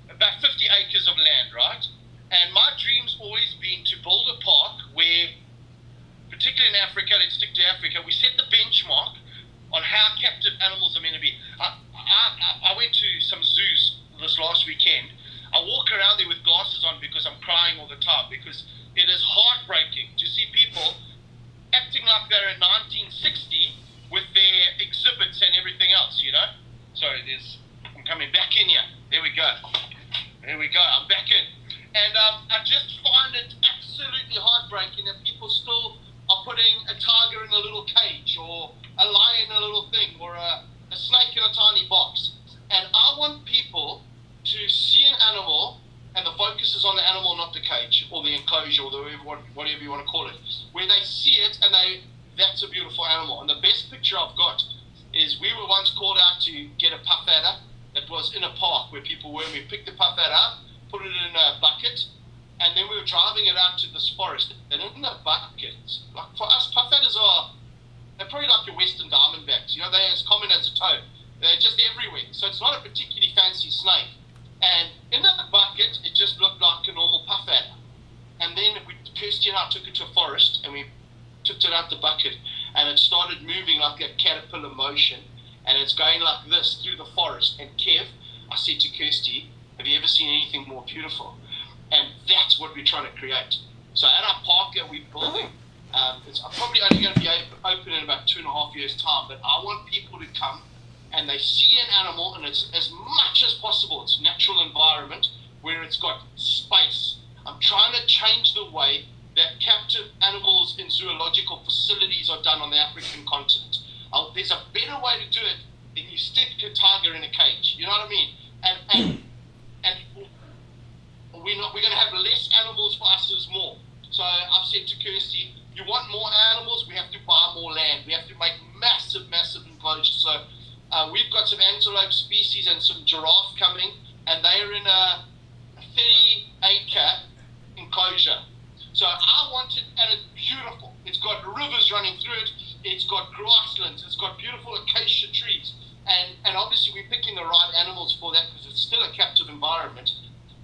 About 50 acres of land, right? And my dream's always been to build a park where, particularly in Africa, let's stick to Africa, we set the benchmark on how captive animals are meant to be. I went to some zoos this last weekend. I walk around there with glasses on because I'm crying all the time, because it is heartbreaking to see people acting like they're in 1960 with their exhibits and everything else, Sorry, I'm coming back in here. There we go. I'm back in. And I just find it absolutely heartbreaking that people still are putting a tiger in a little cage, or a lion in a little thing, or a snake in a tiny box. And I want people to see an animal, and the focus is on the animal, not the cage, or the enclosure, or whatever you want to call it, where they see it and that's a beautiful animal. And the best picture I've got is we were once called out to get a puff adder that was in a park where people were. We picked the puff adder up, put it in a bucket, and then we were driving driving it out to this forest, and in the buckets, like for us, puffaders they're probably like your western diamondbacks. You know, they're as common as a toad. They're just everywhere. So it's not a particularly fancy snake. And in the bucket, it just looked like a normal puffadder. And then Kirsty and I took it to a forest, and we took it out the bucket, and it started moving like a caterpillar motion, and it's going like this through the forest. And Kev, I said to Kirsty, have you ever seen anything more beautiful? And that's what we're trying to create. So at our park that we're building, it's probably only going to be open in about 2.5 years' time, but I want people to come and they see an animal, and it's as much as possible, it's natural environment where it's got space. I'm trying to change the way that captive animals in zoological facilities are done on the African continent. There's a better way to do it than you stick a tiger in a cage. You know what I mean? And we're going to have less animals for us as more. So I've said to Kirsty, you want more animals, we have to buy more land. We have to make massive, massive enclosures. So we've got some antelope species and some giraffe coming, and they are in a 30-acre enclosure. So I want it, and it's beautiful. It's got rivers running through it. It's got grasslands. It's got beautiful acacia trees. And obviously we're picking the right animals for that because it's still a captive environment.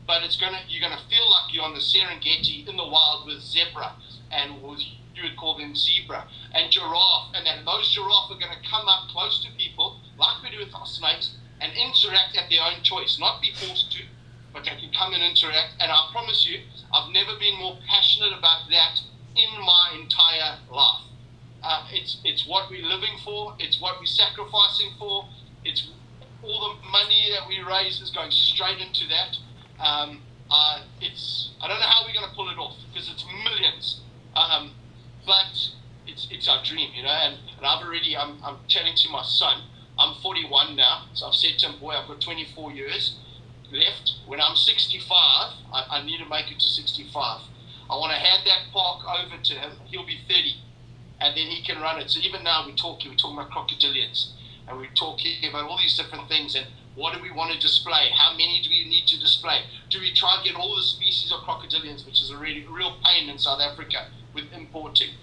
But you're gonna feel like you're on the Serengeti in the wild with zebra, and you would call them zebra, and giraffe. And then those giraffe are gonna come up close to people, like we do with our snakes, and interact at their own choice, not be forced to, but they can come and interact. And I promise you, I've never been more passionate about that in my entire life. It's what we're living for. It's what we're sacrificing for. It's all the money that we raise is going straight into that. I don't know how we're going to pull it off because it's millions. But it's our dream, you know. And I'm chatting to my son. I'm 41 now, so I've said to him, boy, I've got 24 years left. When I'm 65, I need to make it to 65. I want to hand that park over to him. He'll be 30, and then he can run it. So even now we're talking about crocodilians, and we're talking about all these different things, and what do we want to display? How many do we need to display? Do we try and get all the species of crocodilians, which is a real pain in South Africa with importing?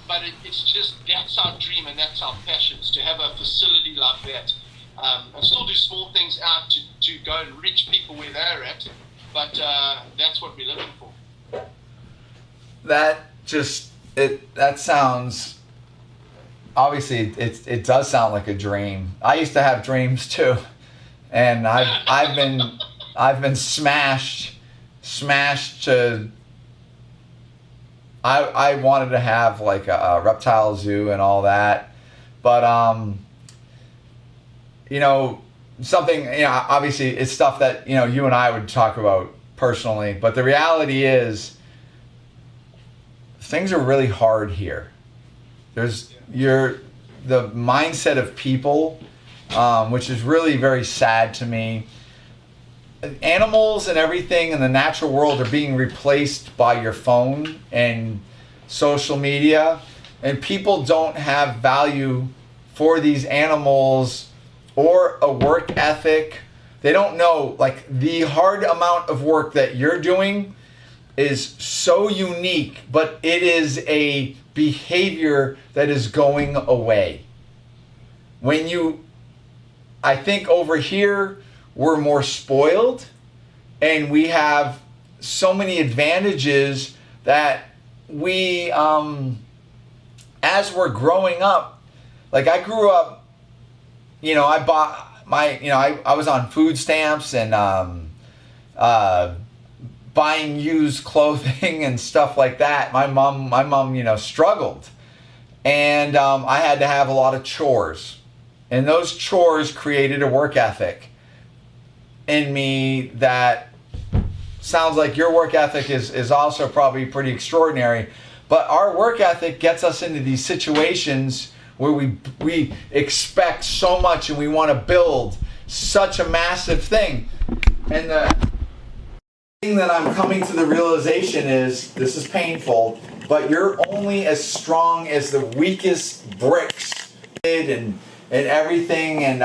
But it's just, that's our dream and that's our passion, is to have a facility like that. And still do small things out to go and reach people where they're at, but that's what we're living for. That sounds, obviously it does sound like a dream. I used to have dreams too, and I've been smashed to. I wanted to have like a reptile zoo and all that, but something, obviously it's stuff that you and I would talk about personally, but the reality is things are really hard here. There's the mindset of people, which is really very sad to me. Animals and everything in the natural world are being replaced by your phone and social media, and people don't have value for these animals or a work ethic. They don't know, like, the hard amount of work that you're doing is so unique, but it is a behavior that is going away. I think over here we're more spoiled, and we have so many advantages that we, as we're growing up, like I grew up, I bought I was on food stamps and buying used clothing and stuff like that. My mom, struggled, and I had to have a lot of chores, and those chores created a work ethic in me that sounds like your work ethic is also probably pretty extraordinary. But our work ethic gets us into these situations where we expect so much and we want to build such a massive thing. And the thing that I'm coming to the realization is, this is painful, but you're only as strong as the weakest bricks and everything. And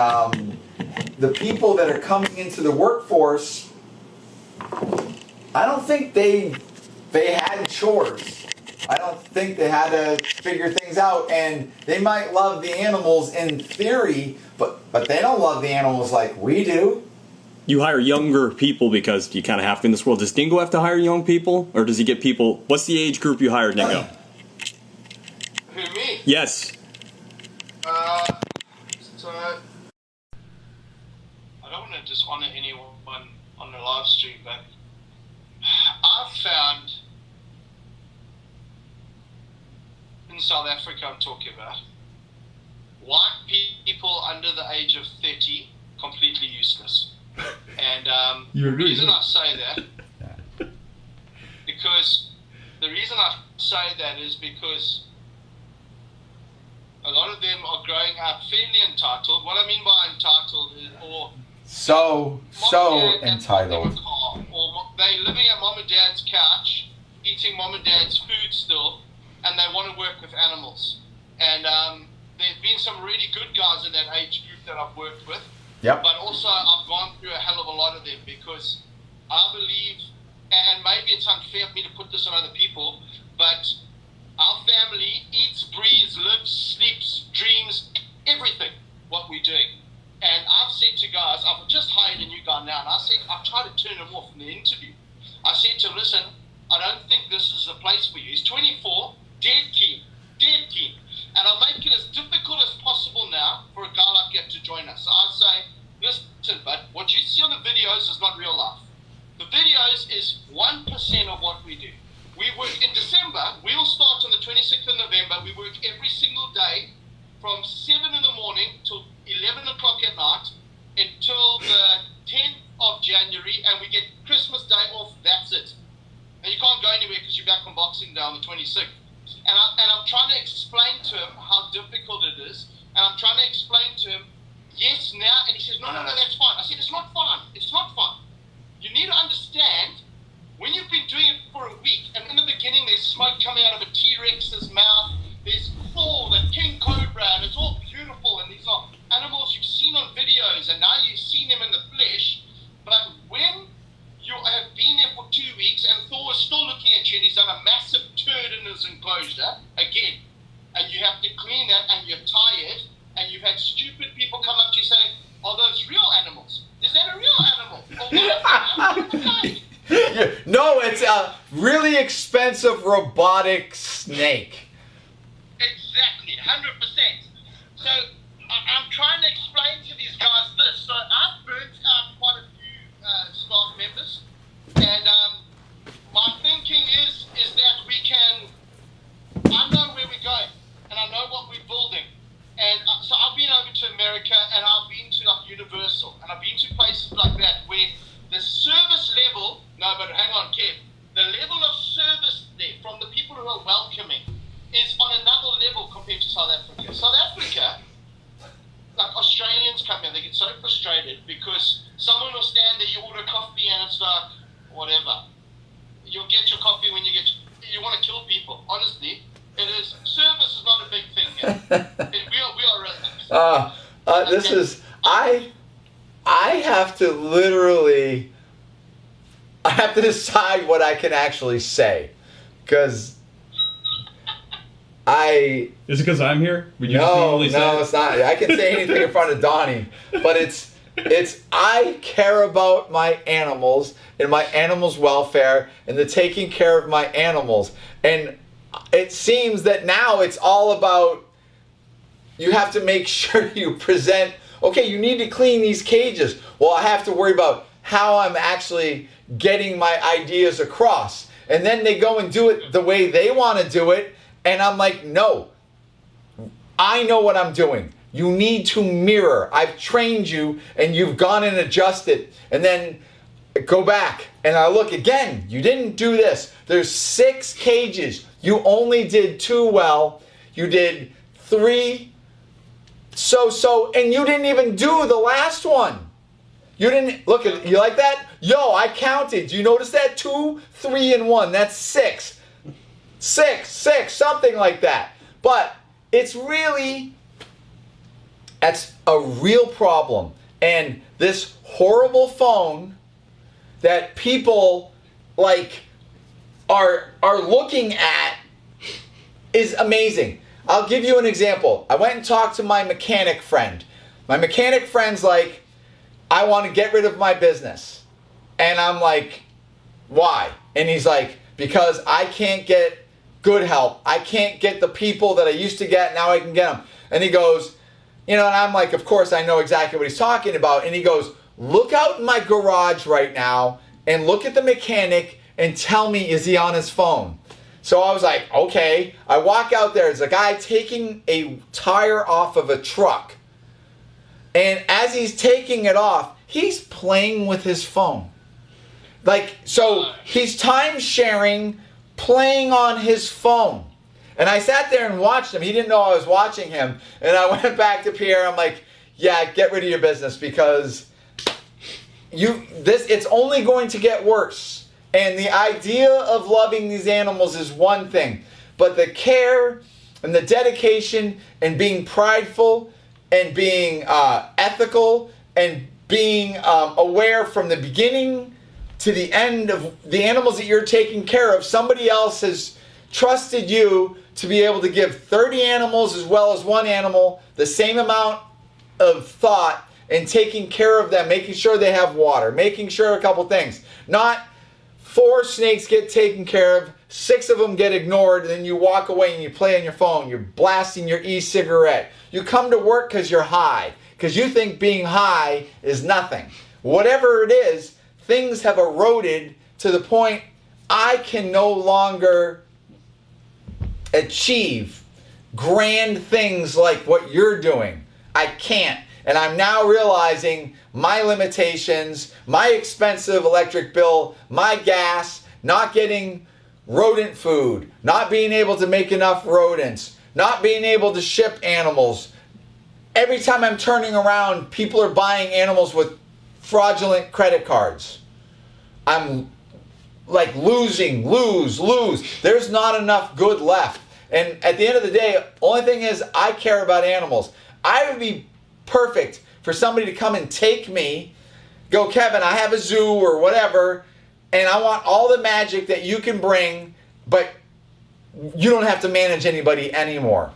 the people that are coming into the workforce, I don't think they they had chores. I don't think they had to figure things out, and they might love the animals in theory, but they don't love the animals like we do. You hire younger people because you kind of have to in this world. Does Dingo have to hire young people, or does he get people? What's the age group you hire, Dingo? Who, me? Yes. So I don't want to dishonor anyone on the live stream, but I've found in South Africa, I'm talking about, white people under the age of 30 completely useless. And You agree, the reason don't I say that, because the reason I say that is because a lot of them are growing up fairly entitled. What I mean by entitled is, or So entitled. Or they're living at mom and dad's couch, eating mom and dad's food still, and they want to work with animals. And there's been some really good guys in that age group that I've worked with. Yep. But also I've gone through a hell of a lot of them because I believe, and maybe it's unfair for me to put this on other people, but our family eats, breathes, lives, sleeps, dreams, everything, what we're doing. And I've said to guys, I've just hired a new guy now, and I said, I tried to turn him off in the interview. I said to him, listen, I don't think this is a place for you. He's 24, dead keen. And I'll make it as difficult as possible now for a guy like that to join us. So I say, listen, but what you see on the videos is not real life. The videos is 1% of what we do. We work in December. We'll start on the 26th of November. We work every single day from 7 in the morning till 11 o'clock at night until the 10th of January, and we get Christmas Day off. That's it. And you can't go anywhere because you're back on Boxing Day on the 26th. And I'm trying to explain to him how difficult it is, and I'm trying to explain to him, yes, now, and he says, no, that's fine. I said, it's not fine. It's not fine. You need to understand, when you've been doing it for a week, and in the beginning there's smoke coming out of a T-Rex's mouth, there's Thor, the King Cobra, and it's all beautiful, and these are animals you've seen on videos, and now you've seen them in the flesh, but when you have been there for 2 weeks, and Thor is still looking at you, and he's done a massive turd in his enclosure, again, and you have to clean that, and you're tired, and you've had stupid people come up to you saying, are those real animals? Is that a real animal? Or what is it? No, it's a really expensive robotic snake. Exactly, 100%. So I'm trying to explain to these guys this. So I've burnt out quite a few staff members, and my thinking is that we can. I know where we're going, and I know what we're building, and so I've been over to America, and I've been to like Universal, and I've been to places like that where the service level. No, but hang on, Kev. The level of service there from the people who are welcoming is on another level compared to South Africa. South Africa, like Australians come here, they get so frustrated because someone will stand there, you order coffee, and it's like, whatever. You'll get your coffee when you want to kill people. Honestly, it is. Service is not a big thing here. We are residents. This is, I have to literally, I have to decide what I can actually say, because Is it because I'm here? Would you no, it's not. I can say anything in front of Donnie, but it's I care about my animals and my animals' welfare and the taking care of my animals. And it seems that now it's all about, you have to make sure you present, okay, you need to clean these cages. Well, I have to worry about how I'm actually getting my ideas across. And then they go and do it the way they want to do it. And I'm like, no, I know what I'm doing. You need to mirror. I've trained you, and you've gone and adjusted. And then go back, and I look again. You didn't do this. There's 6 cages. You only did 2 well. You did 3 so, and you didn't even do the last one. You didn't, look at, you like that? Yo, I counted. Do you notice that? 2, 3, and 1. That's 6. 6, something like that. But it's really, that's a real problem. And this horrible phone that people, like, are looking at is amazing. I'll give you an example. I went and talked to my mechanic friend. My mechanic friend's like, I want to get rid of my business. And I'm like, why? And he's like, because I can't get good help. I can't get the people that I used to get. Now I can get them. And he goes, and I'm like, of course I know exactly what he's talking about. And he goes, look out in my garage right now and look at the mechanic and tell me, is he on his phone? So I was like, okay. I walk out there. There's a guy taking a tire off of a truck. And as he's taking it off, he's playing with his phone. Like, so he's time sharing, playing on his phone. And I sat there and watched him. He didn't know I was watching him. And I went back to Pierre. I'm like, yeah, get rid of your business because it's only going to get worse. And the idea of loving these animals is one thing. But the care and the dedication and being prideful and being ethical and being aware from the beginning to the end of the animals that you're taking care of. Somebody else has trusted you to be able to give 30 animals as well as one animal the same amount of thought and taking care of them, making sure they have water, making sure a couple things. Not 4 snakes get taken care of, 6 of them get ignored, and then you walk away and you play on your phone. You're blasting your e-cigarette. You come to work because you're high, because you think being high is nothing. Whatever it is, things have eroded to the point I can no longer achieve grand things like what you're doing. I can't. And I'm now realizing my limitations, my expensive electric bill, my gas, not getting rodent food, not being able to make enough rodents, not being able to ship animals. Every time I'm turning around, people are buying animals with fraudulent credit cards. I'm like lose. There's not enough good left. And at the end of the day, only thing is I care about animals. I would be perfect for somebody to come and take me, go, Kevin, I have a zoo or whatever, and I want all the magic that you can bring, but you don't have to manage anybody anymore.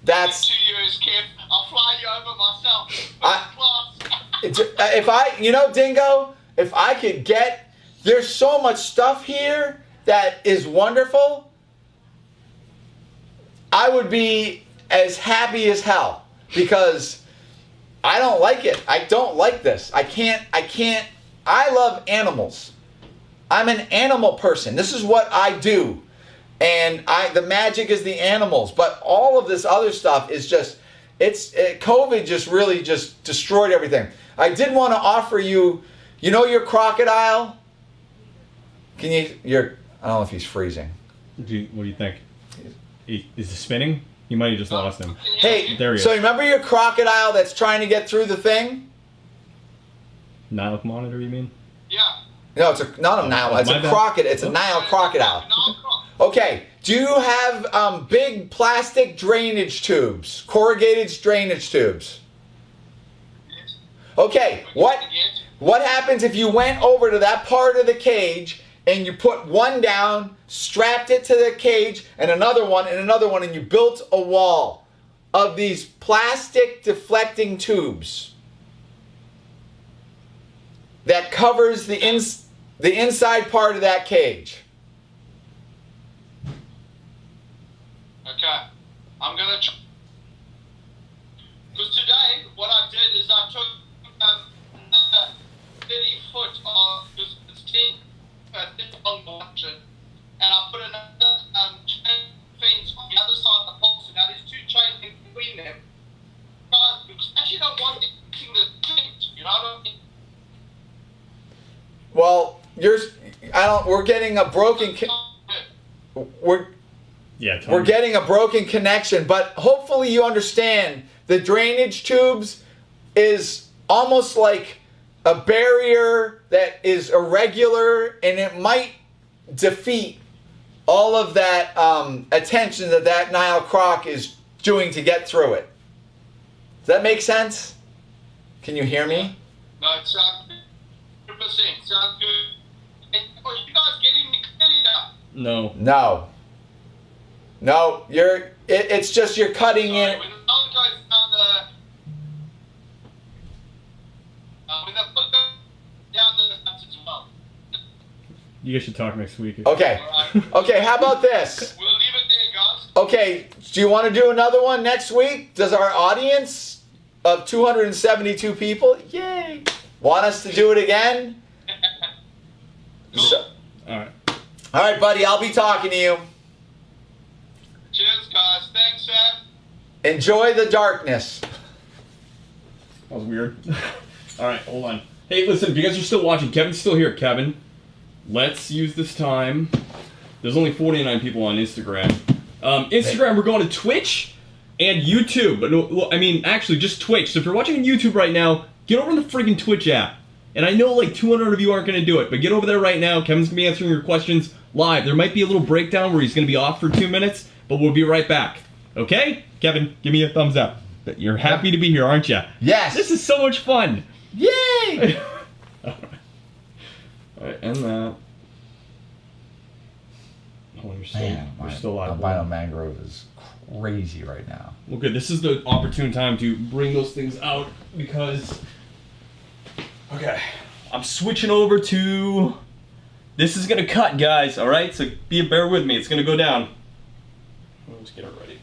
That's... 2 years, Kev. I'll fly you over myself. Dingo, if I could get... There's so much stuff here that is wonderful. I would be as happy as hell because I don't like it. I don't like this. I love animals. I'm an animal person. This is what I do. And the magic is the animals. But all of this other stuff is just, COVID just really just destroyed everything. I did want to offer you, your crocodile? I don't know if he's freezing. What do you think? Is he spinning? You might have just lost him. Hey, there he is. So remember your crocodile that's trying to get through the thing? Nile monitor, you mean? Yeah. No, it's not a Nile. It's a crocodile. It's a Nile crocodile. Okay. Do you have big plastic drainage tubes, corrugated drainage tubes? Yes. Okay. What happens if you went over to that part of the cage and you put one down, strapped it to the cage, and another one, and you built a wall of these plastic deflecting tubes that covers the inside part of that cage? Okay. I'm going to... Because today, what I did is I took 30 foot of... Because it's 10 on the option, and I put another chain fence on the other side of the pole, so now there's 2 chain links between them. Because I actually don't want anything to change, you know what I mean? Well, we're getting a broken... We're getting a broken connection, but hopefully you understand the drainage tubes is almost like a barrier that is irregular, and it might defeat all of that attention that Nile croc is doing to get through it. Does that make sense? Can you hear me? No, it sounds 100%. Sounds good. No. No. No, it's just you're cutting in. When the sound guy found when they put down the nuts as well. You guys should talk next week. Okay. Okay, how about this? We'll leave it there, guys. Okay, do you want to do another one next week? Does our audience of 272 people, yay, want us to do it again? Cool. All right, buddy, I'll be talking to you. Cheers, guys. Thanks, Sam. Enjoy the darkness. That was weird. All right, hold on. Hey, listen, if you guys are still watching, Kevin's still here. Kevin, let's use this time. There's only 49 people on Instagram. Instagram, we're going to Twitch and YouTube. But no, I mean, actually, just Twitch. So if you're watching on YouTube right now, get over to the friggin' Twitch app. And I know like 200 of you aren't going to do it, but get over there right now. Kevin's going to be answering your questions live. There might be a little breakdown where he's going to be off for 2 minutes, but we'll be right back. Okay? Kevin, give me a thumbs up. You're happy to be here, aren't you? Yes. This is so much fun. Yay! Alright, and that. Oh, you're still live. Albino mangrove is crazy right now. Well, good. This is the opportune time to bring those things out because... Okay. I'm switching over to... This is going to cut, guys, alright? So bear with me. It's going to go down. Let's get it ready.